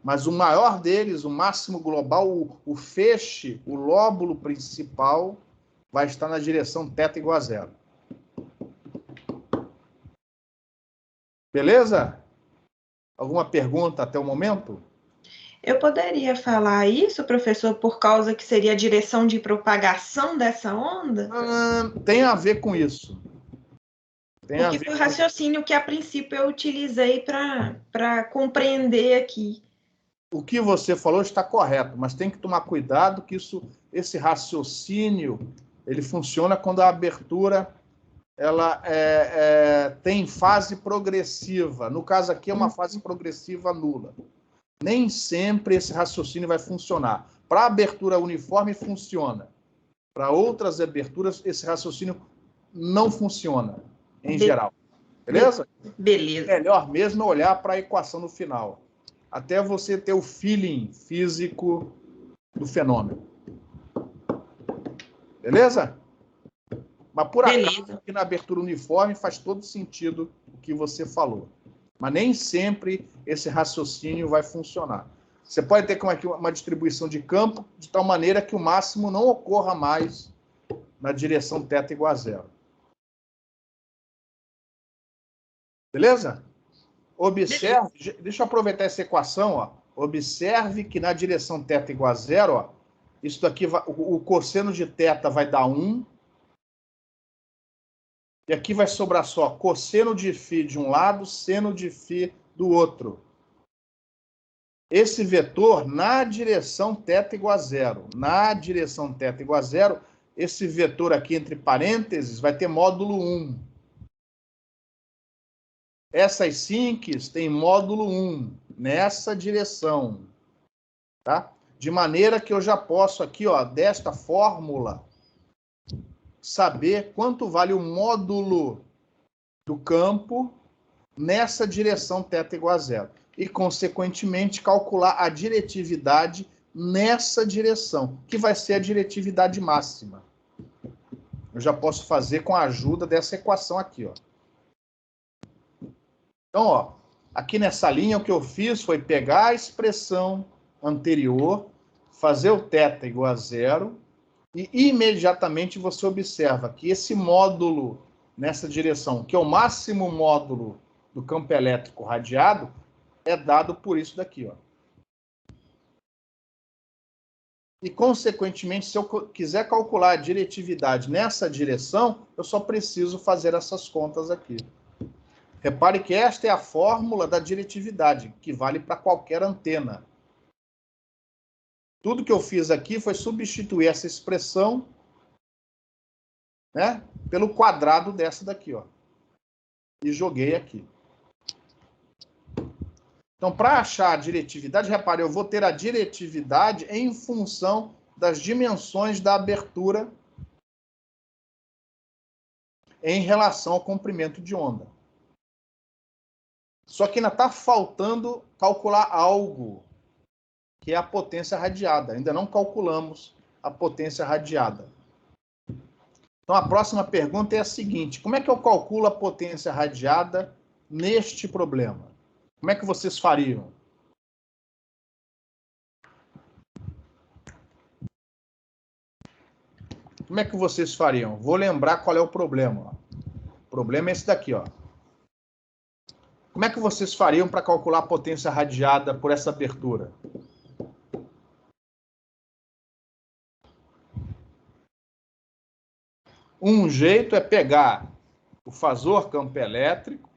Mas o maior deles, o máximo global, o feixe, o lóbulo principal, vai estar na direção θ igual a zero. Beleza? Alguma pergunta até o momento? Eu poderia falar isso, professor, por causa que seria a direção de propagação dessa onda? Tem a ver com isso. Porque foi o raciocínio que, a princípio, eu utilizei para compreender aqui. O que você falou está correto, mas tem que tomar cuidado que esse raciocínio ele funciona quando a abertura ela tem fase progressiva. No caso aqui é uma fase progressiva nula. Nem sempre esse raciocínio vai funcionar. Para a abertura uniforme, funciona. Para outras aberturas, esse raciocínio não funciona, em geral. Beleza? Beleza. Melhor mesmo é olhar para a equação no final. Até você ter o feeling físico do fenômeno. Beleza? Mas, por Beleza. acaso, aqui na abertura uniforme faz todo sentido o que você falou. Mas nem sempre esse raciocínio vai funcionar. Você pode ter como aqui uma distribuição de campo de tal maneira que o máximo não ocorra mais na direção θ igual a zero. Beleza? Observe, deixa eu aproveitar essa equação, ó. Observe que na direção θ igual a zero, ó, isso daqui, o cosseno de θ vai dar 1. E aqui vai sobrar só cosseno de φ de um lado, seno de φ do outro. Esse vetor na direção θ igual a zero. Na direção θ igual a zero, esse vetor aqui entre parênteses vai ter módulo 1. Essas sinques têm módulo 1 nessa direção. Tá? De maneira que eu já posso aqui, ó, desta fórmula, saber quanto vale o módulo do campo nessa direção θ igual a zero. E, consequentemente, calcular a diretividade nessa direção, que vai ser a diretividade máxima. Eu já posso fazer com a ajuda dessa equação aqui, ó. Então, ó, aqui nessa linha, o que eu fiz foi pegar a expressão anterior, fazer o θ igual a zero, e imediatamente você observa que esse módulo nessa direção, que é o máximo módulo do campo elétrico radiado, é dado por isso daqui, ó. E, consequentemente, se eu quiser calcular a diretividade nessa direção, eu só preciso fazer essas contas aqui. Repare que esta é a fórmula da diretividade, que vale para qualquer antena. Tudo que eu fiz aqui foi substituir essa expressão, né, pelo quadrado dessa daqui, ó. E joguei aqui. Então, para achar a diretividade, repare, eu vou ter a diretividade em função das dimensões da abertura em relação ao comprimento de onda. Só que ainda está faltando calcular algo, que é a potência radiada. Ainda não calculamos a potência radiada. Então, a próxima pergunta é a seguinte: como é que eu calculo a potência radiada neste problema? Como é que vocês fariam? Como é que vocês fariam? Vou lembrar qual é o problema. O problema é esse daqui, ó. Como é que vocês fariam para calcular a potência radiada por essa abertura? Um jeito é pegar o fasor campo elétrico,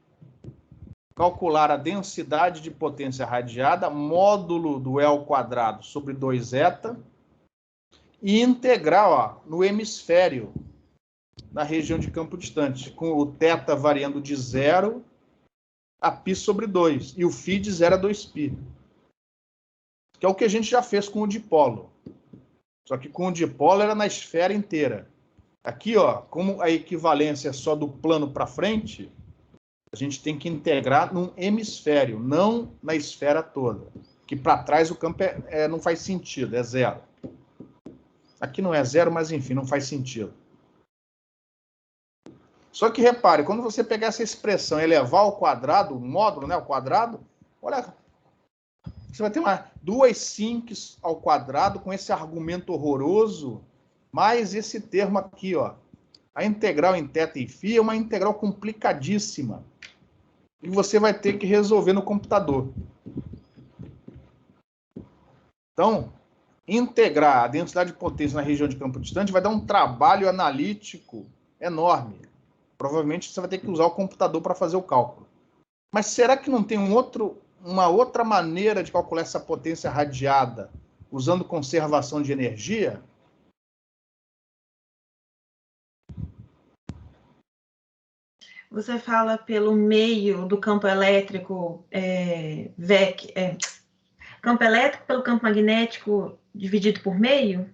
calcular a densidade de potência radiada, módulo do L² sobre 2η, e integrar, ó, no hemisfério, na região de campo distante, com o θ variando de 0 a π sobre 2, e o φ de 0 a 2π. Que é o que a gente já fez com o dipolo. Só que com o dipolo era na esfera inteira. Aqui, ó, como a equivalência é só do plano para frente, a gente tem que integrar num hemisfério, não na esfera toda. Que para trás o campo não faz sentido, é 0. Aqui não é 0, mas enfim, não faz sentido. Só que repare, quando você pegar essa expressão e elevar ao quadrado, o módulo, né, ao quadrado, olha, você vai ter duas sinques ao quadrado com esse argumento horroroso, mais esse termo aqui, ó. A integral em θ e φ é uma integral complicadíssima. E você vai ter que resolver no computador. Então, integrar a densidade de potência na região de campo distante vai dar um trabalho analítico enorme. Provavelmente você vai ter que usar o computador para fazer o cálculo. Mas será que não tem uma outra maneira de calcular essa potência radiada usando conservação de energia? Você fala pelo meio do campo elétrico, campo elétrico pelo campo magnético dividido por meio?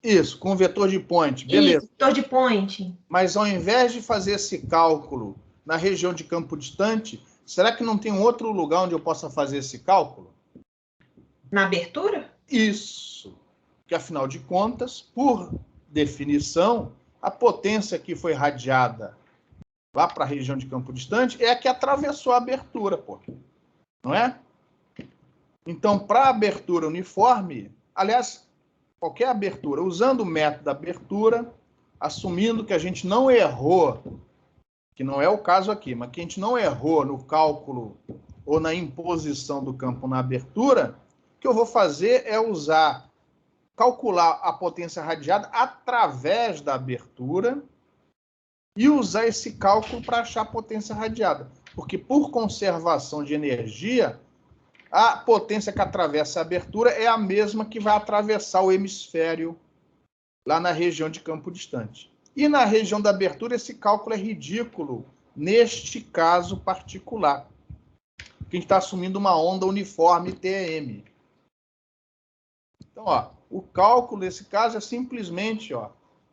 Isso, com vetor de point, beleza. Isso, vetor de point. Mas ao invés de fazer esse cálculo na região de campo distante, será que não tem um outro lugar onde eu possa fazer esse cálculo? Na abertura? Isso. Porque, afinal de contas, por definição, A potência que foi radiada lá para a região de campo distante é a que atravessou a abertura, pô. Não é? Então, para a abertura uniforme, aliás, qualquer abertura, usando o método da abertura, assumindo que a gente não errou, que não é o caso aqui, mas que a gente não errou no cálculo ou na imposição do campo na abertura, o que eu vou fazer é calcular a potência radiada através da abertura e usar esse cálculo para achar a potência radiada. Porque, por conservação de energia, a potência que atravessa a abertura é a mesma que vai atravessar o hemisfério lá na região de campo distante. E na região da abertura, esse cálculo é ridículo, neste caso particular. Porque a gente está assumindo uma onda uniforme TEM. Então, ó, o cálculo nesse caso é simplesmente, ó,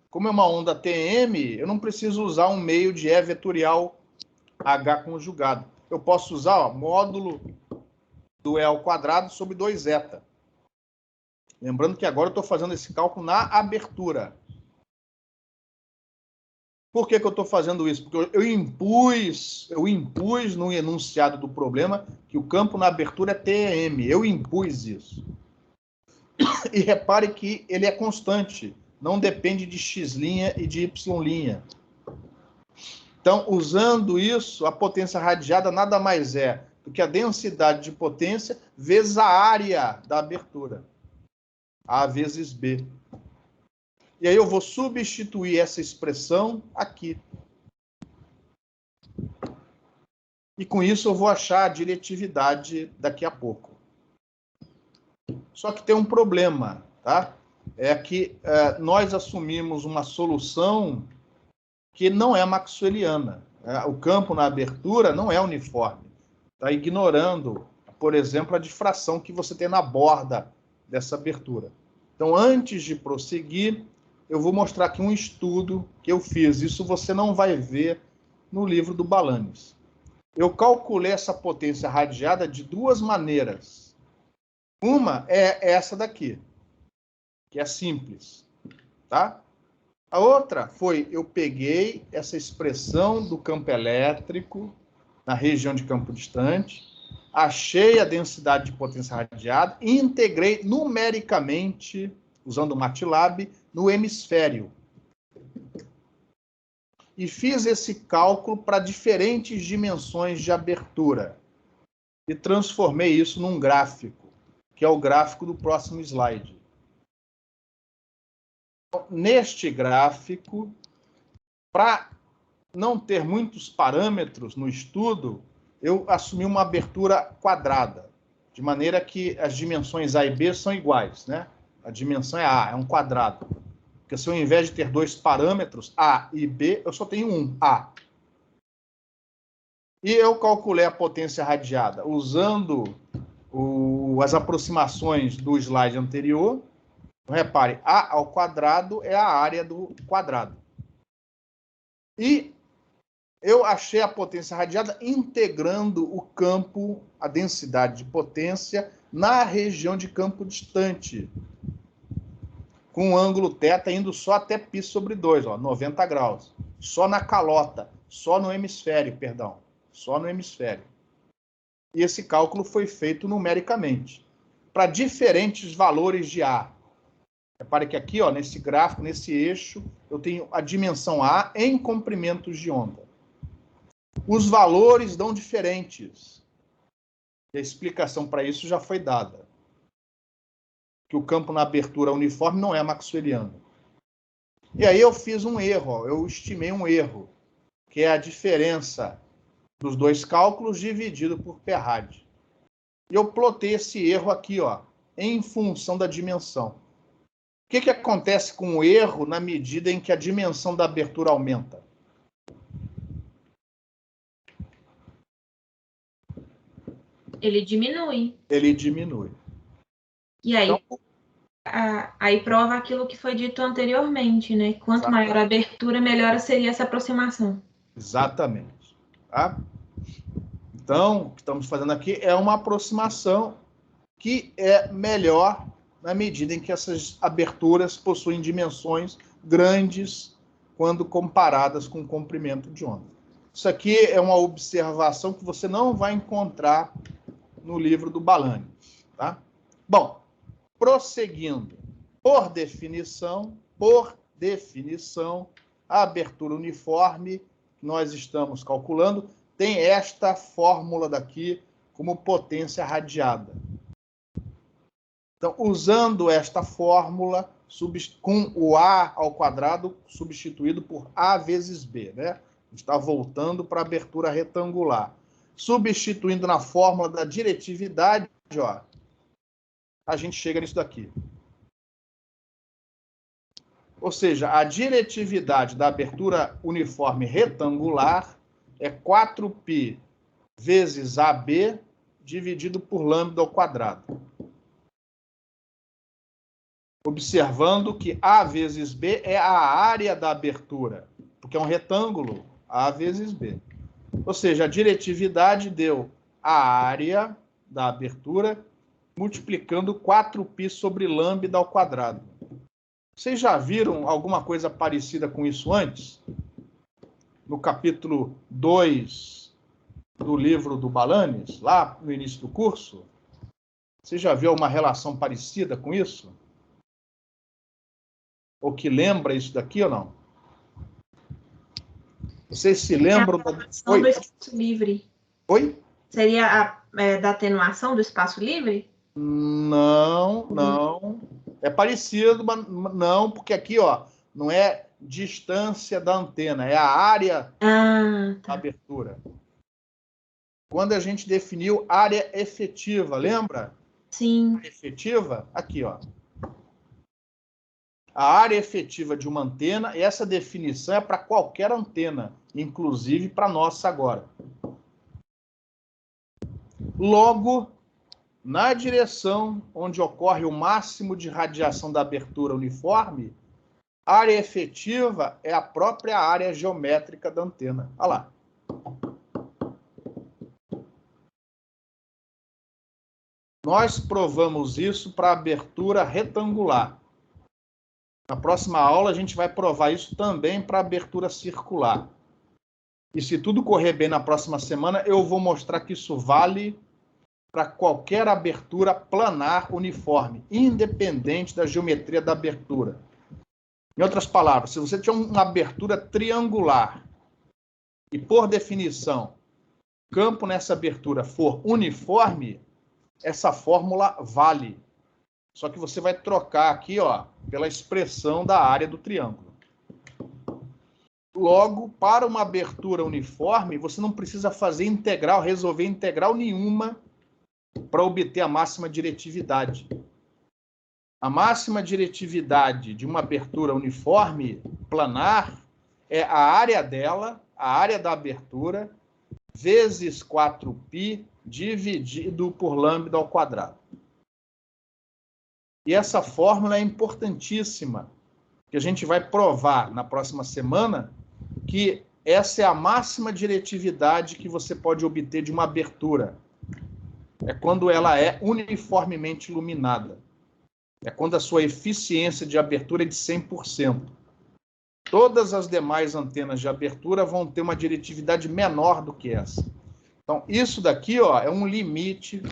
como é uma onda TM, eu não preciso usar um meio de E vetorial H conjugado. Eu posso usar, ó, módulo do E ao quadrado sobre 2 θ. Lembrando que agora eu estou fazendo esse cálculo na abertura. Por que eu estou fazendo isso? Porque eu impus no enunciado do problema que o campo na abertura é TM. Eu impus isso. E repare que ele é constante. Não depende de x' e de y'. Então, usando isso, a potência radiada nada mais é do que a densidade de potência vezes a área da abertura. A vezes B. E aí eu vou substituir essa expressão aqui. E com isso eu vou achar a diretividade daqui a pouco. Só que tem um problema, tá? É que nós assumimos uma solução que não é maxwelliana. O campo na abertura não é uniforme. Está ignorando, por exemplo, a difração que você tem na borda dessa abertura. Então, antes de prosseguir, eu vou mostrar aqui um estudo que eu fiz. Isso você não vai ver no livro do Balanis. Eu calculei essa potência radiada de duas maneiras. Uma é essa daqui, que é simples, tá? A outra foi, eu peguei essa expressão do campo elétrico na região de campo distante, achei a densidade de potência radiada e integrei numericamente, usando o MATLAB, no hemisfério. E fiz esse cálculo para diferentes dimensões de abertura. E transformei isso num gráfico, que é o gráfico do próximo slide. Neste gráfico, para não ter muitos parâmetros no estudo, eu assumi uma abertura quadrada, de maneira que as dimensões A e B são iguais, né? A dimensão é A, é um quadrado. Porque se eu, ao invés de ter dois parâmetros, A e B, eu só tenho um, A. E eu calculei a potência radiada usando as aproximações do slide anterior. Repare, A ao quadrado é a área do quadrado. E eu achei a potência radiada integrando o campo, a densidade de potência, na região de campo distante. Com o ângulo θ indo só até π sobre 2, ó, 90 graus. Só na calota, só no hemisfério, perdão. Só no hemisfério. E esse cálculo foi feito numericamente, para diferentes valores de A. Repare que aqui, ó, nesse gráfico, nesse eixo, eu tenho a dimensão A em comprimentos de onda. Os valores dão diferentes. E a explicação para isso já foi dada. Que o campo na abertura uniforme não é maxwelliano. E aí eu fiz um erro, ó, eu estimei um erro, que é a diferença dos dois cálculos dividido por Perrad. E eu plotei esse erro aqui, ó, em função da dimensão. O que acontece com o erro na medida em que a dimensão da abertura aumenta? Ele diminui. Ele diminui. E aí, então, aí prova aquilo que foi dito anteriormente, né? Quanto exatamente. maior a abertura, melhor seria essa aproximação. Exatamente. Tá? Então, o que estamos fazendo aqui é uma aproximação que é melhor na medida em que essas aberturas possuem dimensões grandes quando comparadas com o comprimento de onda. Isso aqui é uma observação que você não vai encontrar no livro do Balanis, tá? Bom, prosseguindo. Por definição, a abertura uniforme que nós estamos calculando tem esta fórmula daqui como potência radiada. Então, usando esta fórmula, com o A ao quadrado substituído por A vezes B, né? Está voltando para a abertura retangular. Substituindo na fórmula da diretividade, ó, a gente chega nisso daqui. Ou seja, a diretividade da abertura uniforme retangular é 4π vezes AB dividido por lambda ao quadrado. Observando que A vezes B é a área da abertura, porque é um retângulo, A vezes B. Ou seja, a diretividade deu a área da abertura multiplicando 4π sobre lambda ao quadrado. Vocês já viram alguma coisa parecida com isso antes? No capítulo 2 do livro do Balanis, lá no início do curso? Você já viu uma relação parecida com isso? Ou que lembra isso daqui ou não? Vocês se lembram da atenuação do espaço livre? Oi? Seria da atenuação do espaço livre? Não, não. É parecido, mas não, porque aqui, ó, não é distância da antena, é a área da abertura. Quando a gente definiu área efetiva, lembra? Sim. Área efetiva, aqui, ó. A área efetiva de uma antena, essa definição é para qualquer antena, inclusive para a nossa agora. Logo, na direção onde ocorre o máximo de radiação da abertura uniforme, a área efetiva é a própria área geométrica da antena. Olha lá. Nós provamos isso para a abertura retangular. Na próxima aula, a gente vai provar isso também para a abertura circular. E se tudo correr bem na próxima semana, eu vou mostrar que isso vale para qualquer abertura planar uniforme, independente da geometria da abertura. Em outras palavras, se você tiver uma abertura triangular e, por definição, o campo nessa abertura for uniforme, essa fórmula vale. Só que você vai trocar aqui, ó, pela expressão da área do triângulo. Logo, para uma abertura uniforme, você não precisa fazer integral, resolver integral nenhuma para obter a máxima diretividade. A máxima diretividade de uma abertura uniforme planar é a área dela, a área da abertura, vezes 4π dividido por lambda ao quadrado. E essa fórmula é importantíssima, que a gente vai provar na próxima semana que essa é a máxima diretividade que você pode obter de uma abertura. É quando ela é uniformemente iluminada. É quando a sua eficiência de abertura é de 100%. Todas as demais antenas de abertura vão ter uma diretividade menor do que essa. Então, isso daqui, ó, é um limite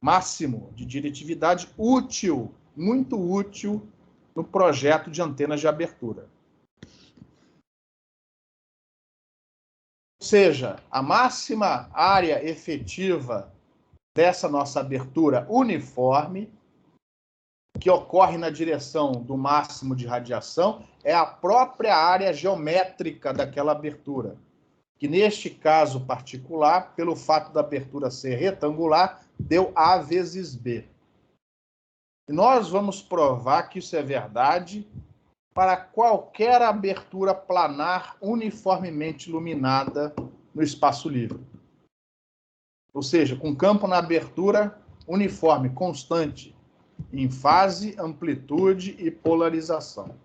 máximo de diretividade útil, muito útil, no projeto de antenas de abertura. Ou seja, a máxima área efetiva dessa nossa abertura uniforme, que ocorre na direção do máximo de radiação, é a própria área geométrica daquela abertura, que neste caso particular, pelo fato da abertura ser retangular, deu A vezes B. E nós vamos provar que isso é verdade para qualquer abertura planar uniformemente iluminada no espaço livre. Ou seja, com campo na abertura uniforme, constante, em fase, amplitude e polarização,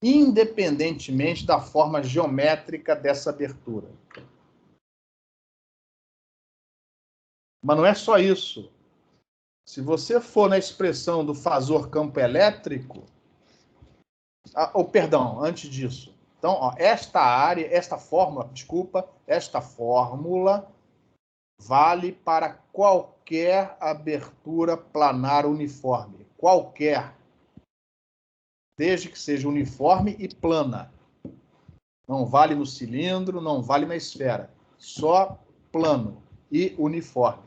independentemente da forma geométrica dessa abertura. Mas não é só isso. Se você for na expressão do fasor campo elétrico, Perdão, antes disso. Então, ó, esta fórmula vale para qualquer abertura planar uniforme. Qualquer. Desde que seja uniforme e plana. Não vale no cilindro, não vale na esfera. Só plano e uniforme.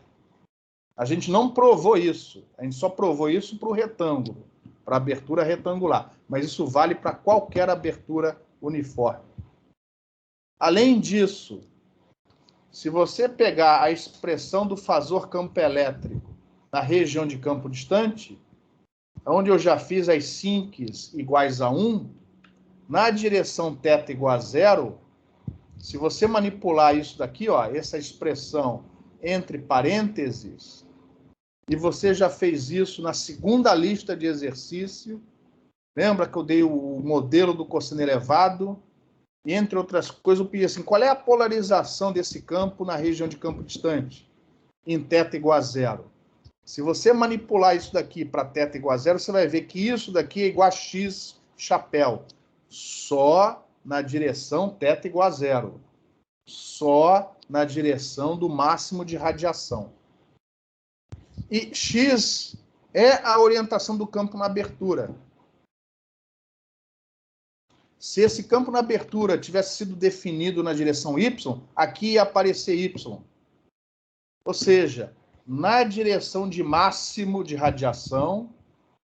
A gente não provou isso. A gente só provou isso para o retângulo, para a abertura retangular. Mas isso vale para qualquer abertura uniforme. Além disso, se você pegar a expressão do fasor campo elétrico na região de campo distante, onde eu já fiz as sincs iguais a 1, na direção θ igual a 0, se você manipular isso daqui, ó, essa expressão entre parênteses, e você já fez isso na segunda lista de exercício, lembra que eu dei o modelo do cosseno elevado, e entre outras coisas eu pedi assim, qual é a polarização desse campo na região de campo distante? Em θ igual a 0. Se você manipular isso daqui para θ igual a 0, você vai ver que isso daqui é igual a x chapéu. Só na direção θ igual a 0. Só na direção do máximo de radiação. E x é a orientação do campo na abertura. Se esse campo na abertura tivesse sido definido na direção y, aqui ia aparecer y. Ou seja, na direção de máximo de radiação,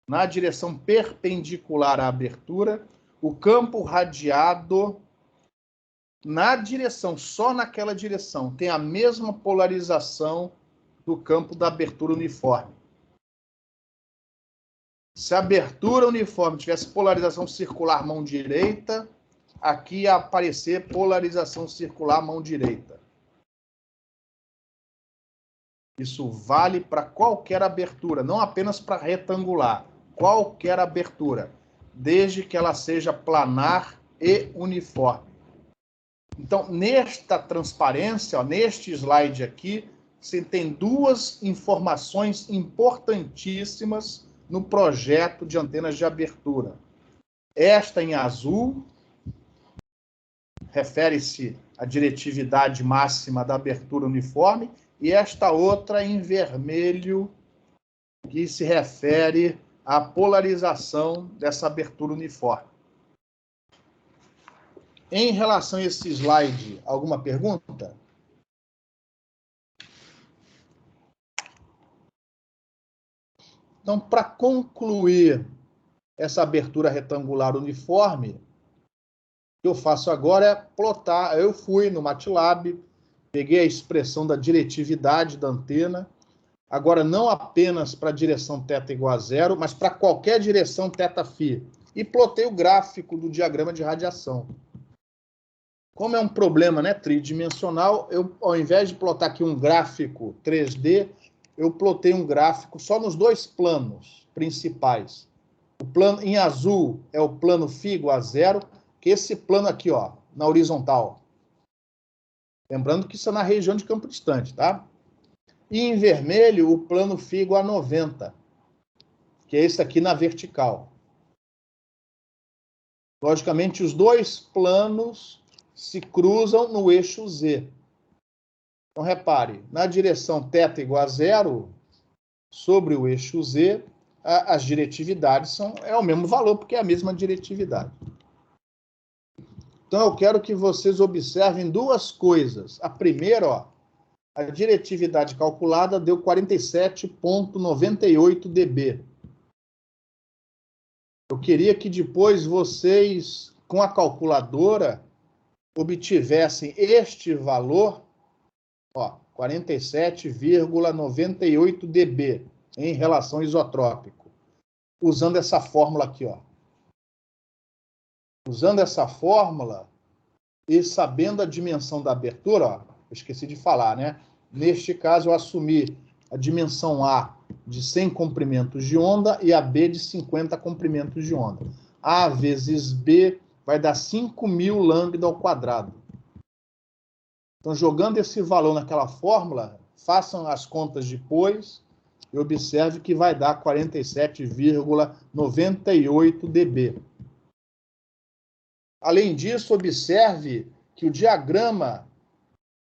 na direção perpendicular à abertura, o campo radiado, na direção, só naquela direção, tem a mesma polarização do campo da abertura uniforme. Se a abertura uniforme tivesse polarização circular mão direita, aqui ia aparecer polarização circular mão direita. Isso vale para qualquer abertura, não apenas para retangular. Qualquer abertura, desde que ela seja planar e uniforme. Então, nesta transparência, ó, neste slide aqui, você tem duas informações importantíssimas no projeto de antenas de abertura. Esta em azul refere-se à diretividade máxima da abertura uniforme e esta outra em vermelho que se refere à polarização dessa abertura uniforme. Em relação a esse slide, alguma pergunta? Então, para concluir essa abertura retangular uniforme, o que eu faço agora é plotar. Eu fui no MATLAB, peguei a expressão da diretividade da antena, agora não apenas para a direção θ igual a 0, mas para qualquer direção θφ. E plotei o gráfico do diagrama de radiação. Como é um problema, né, tridimensional, eu, ao invés de plotar aqui um gráfico 3D, eu plotei um gráfico só nos dois planos principais. O plano em azul é o plano φ igual a 0, que é esse plano aqui, ó, na horizontal. Lembrando que isso é na região de campo distante, tá? E em vermelho, o plano φ igual a 90, que é esse aqui na vertical. Logicamente, os dois planos se cruzam no eixo Z. Então, repare, na direção θ igual a 0, sobre o eixo Z, as diretividades é o mesmo valor, porque é a mesma diretividade. Então, eu quero que vocês observem duas coisas. A primeira, ó, a diretividade calculada deu 47,98 dB. Eu queria que depois vocês, com a calculadora, obtivessem este valor, ó, 47,98 dB em relação isotrópico, usando essa fórmula aqui, ó. Usando essa fórmula e sabendo a dimensão da abertura, ó, eu esqueci de falar, né? Neste caso, eu assumi a dimensão A de 100 comprimentos de onda e a B de 50 comprimentos de onda. A vezes B vai dar 5.000 lambda ao quadrado. Então, jogando esse valor naquela fórmula, façam as contas depois e observe que vai dar 47,98 dB. Além disso, observe que o diagrama,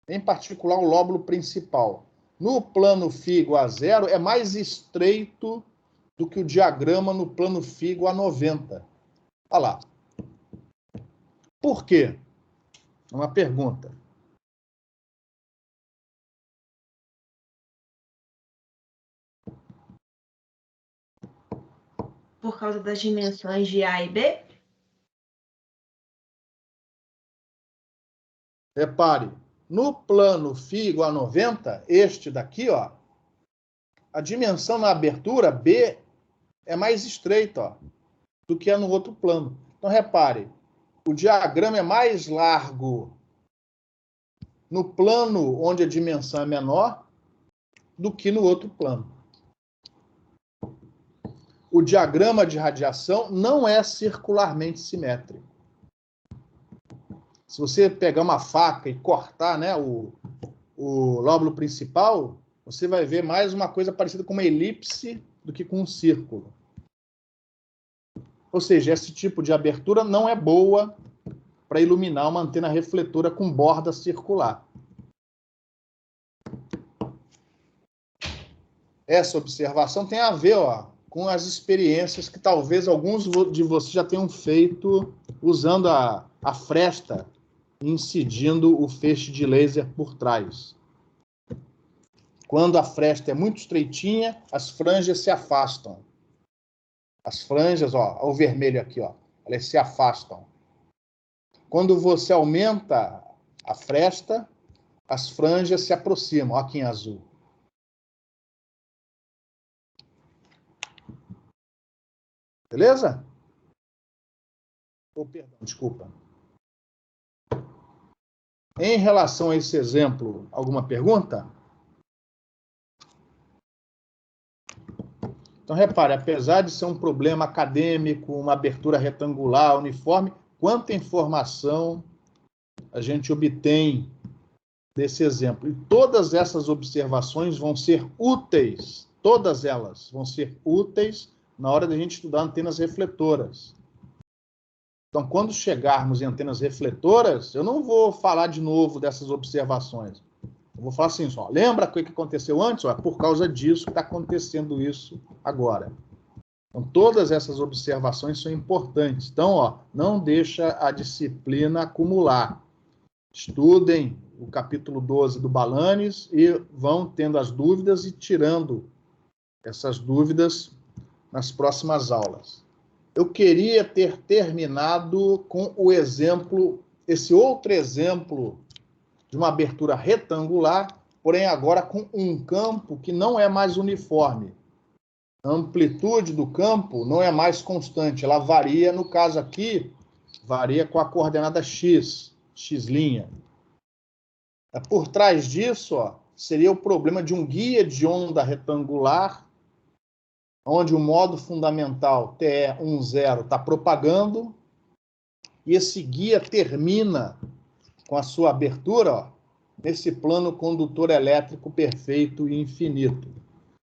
em particular o lóbulo principal, no plano FIGO A0 é mais estreito do que o diagrama no plano FIGO A90. Olha lá. Por quê? Uma pergunta. Por causa das dimensões de A e B? Repare, no plano FIGO A90, este daqui, ó, a dimensão na abertura B é mais estreita, ó, do que é no outro plano. Então, repare, o diagrama é mais largo no plano onde a dimensão é menor do que no outro plano. O diagrama de radiação não é circularmente simétrico. Se você pegar uma faca e cortar, né, o lóbulo principal, você vai ver mais uma coisa parecida com uma elipse do que com um círculo. Ou seja, esse tipo de abertura não é boa para iluminar uma antena refletora com borda circular. Essa observação tem a ver, ó, com as experiências que talvez alguns de vocês já tenham feito usando a fresta, incidindo o feixe de laser por trás. Quando a fresta é muito estreitinha, as franjas se afastam. As franjas, ó, o vermelho aqui, ó, elas se afastam. Quando você aumenta a fresta, as franjas se aproximam, ó, aqui em azul. Beleza? Oh, perdão, desculpa. Em relação a esse exemplo, alguma pergunta? Então, repare, apesar de ser um problema acadêmico, uma abertura retangular, uniforme, quanta informação a gente obtém desse exemplo. E todas essas observações vão ser úteis, todas elas vão ser úteis na hora da gente estudar antenas refletoras. Então, quando chegarmos em antenas refletoras, eu não vou falar de novo dessas observações. Eu vou falar assim, só, lembra o que aconteceu antes? Ó, é por causa disso que está acontecendo isso agora. Então, todas essas observações são importantes. Então, ó, não deixa a disciplina acumular. Estudem o capítulo 12 do Balanes e vão tendo as dúvidas e tirando essas dúvidas nas próximas aulas. Eu queria ter terminado com o exemplo, esse outro exemplo de uma abertura retangular, porém agora com um campo que não é mais uniforme. A amplitude do campo não é mais constante, ela varia, no caso aqui, varia com a coordenada x, x'. Por trás disso, ó, seria o problema de um guia de onda retangular, onde o modo fundamental TE10 está propagando, e esse guia termina com a sua abertura, ó, nesse plano condutor elétrico perfeito e infinito.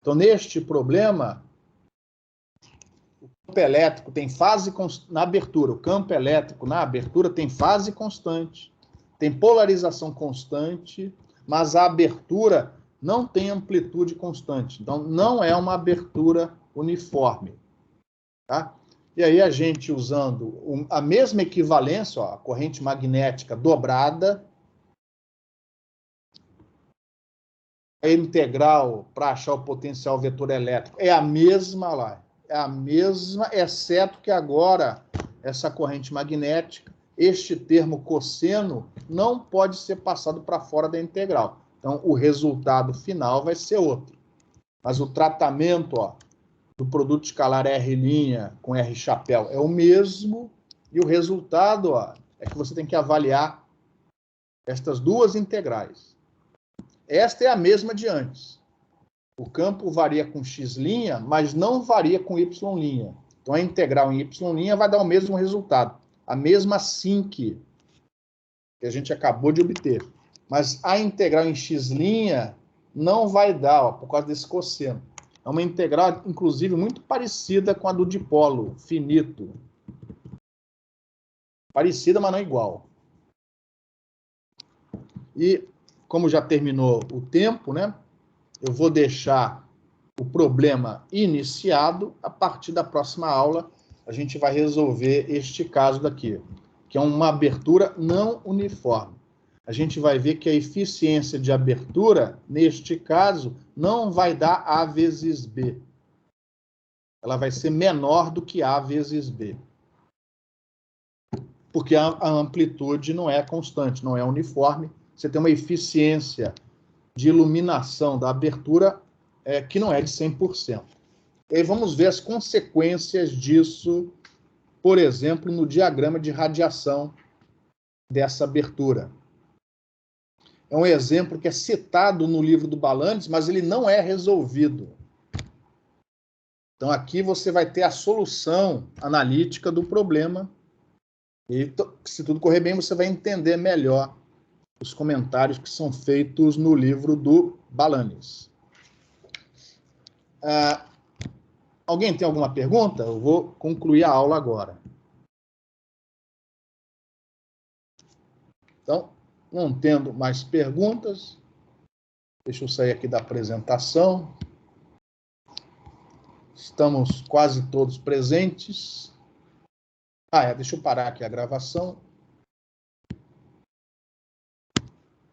Então, neste problema, o campo elétrico tem fase na abertura, o campo elétrico na abertura tem fase constante, tem polarização constante, mas a abertura não tem amplitude constante. Então, não é uma abertura uniforme. Tá? E aí, a gente usando a mesma equivalência, ó, a corrente magnética dobrada, a integral para achar o potencial vetor elétrico é a mesma lá. É a mesma, exceto que agora, essa corrente magnética, este termo cosseno, não pode ser passado para fora da integral. Então, o resultado final vai ser outro. Mas o tratamento, ó, do produto escalar R' com R chapéu é o mesmo, e o resultado, ó, é que você tem que avaliar estas duas integrais. Esta é a mesma de antes. O campo varia com x', mas não varia com y'. Então, a integral em y' vai dar o mesmo resultado, a mesma sinc que a gente acabou de obter. Mas a integral em x' não vai dar, ó, por causa desse cosseno. É uma integral, inclusive, muito parecida com a do dipolo finito. Parecida, mas não igual. E, como já terminou o tempo, né, eu vou deixar o problema iniciado. A partir da próxima aula, a gente vai resolver este caso daqui, que é uma abertura não uniforme. A gente vai ver que a eficiência de abertura, neste caso, não vai dar A vezes B. Ela vai ser menor do que A vezes B. Porque a amplitude não é constante, não é uniforme. Você tem uma eficiência de iluminação da abertura que não é de 100%. E aí vamos ver as consequências disso, por exemplo, no diagrama de radiação dessa abertura. É um exemplo que é citado no livro do Balanis, mas ele não é resolvido. Então, aqui você vai ter a solução analítica do problema. E, se tudo correr bem, você vai entender melhor os comentários que são feitos no livro do Balanis. Alguém tem alguma pergunta? Eu vou concluir a aula agora. Então, não tendo mais perguntas, deixa eu sair aqui da apresentação. Estamos quase todos presentes. Deixa eu parar aqui a gravação.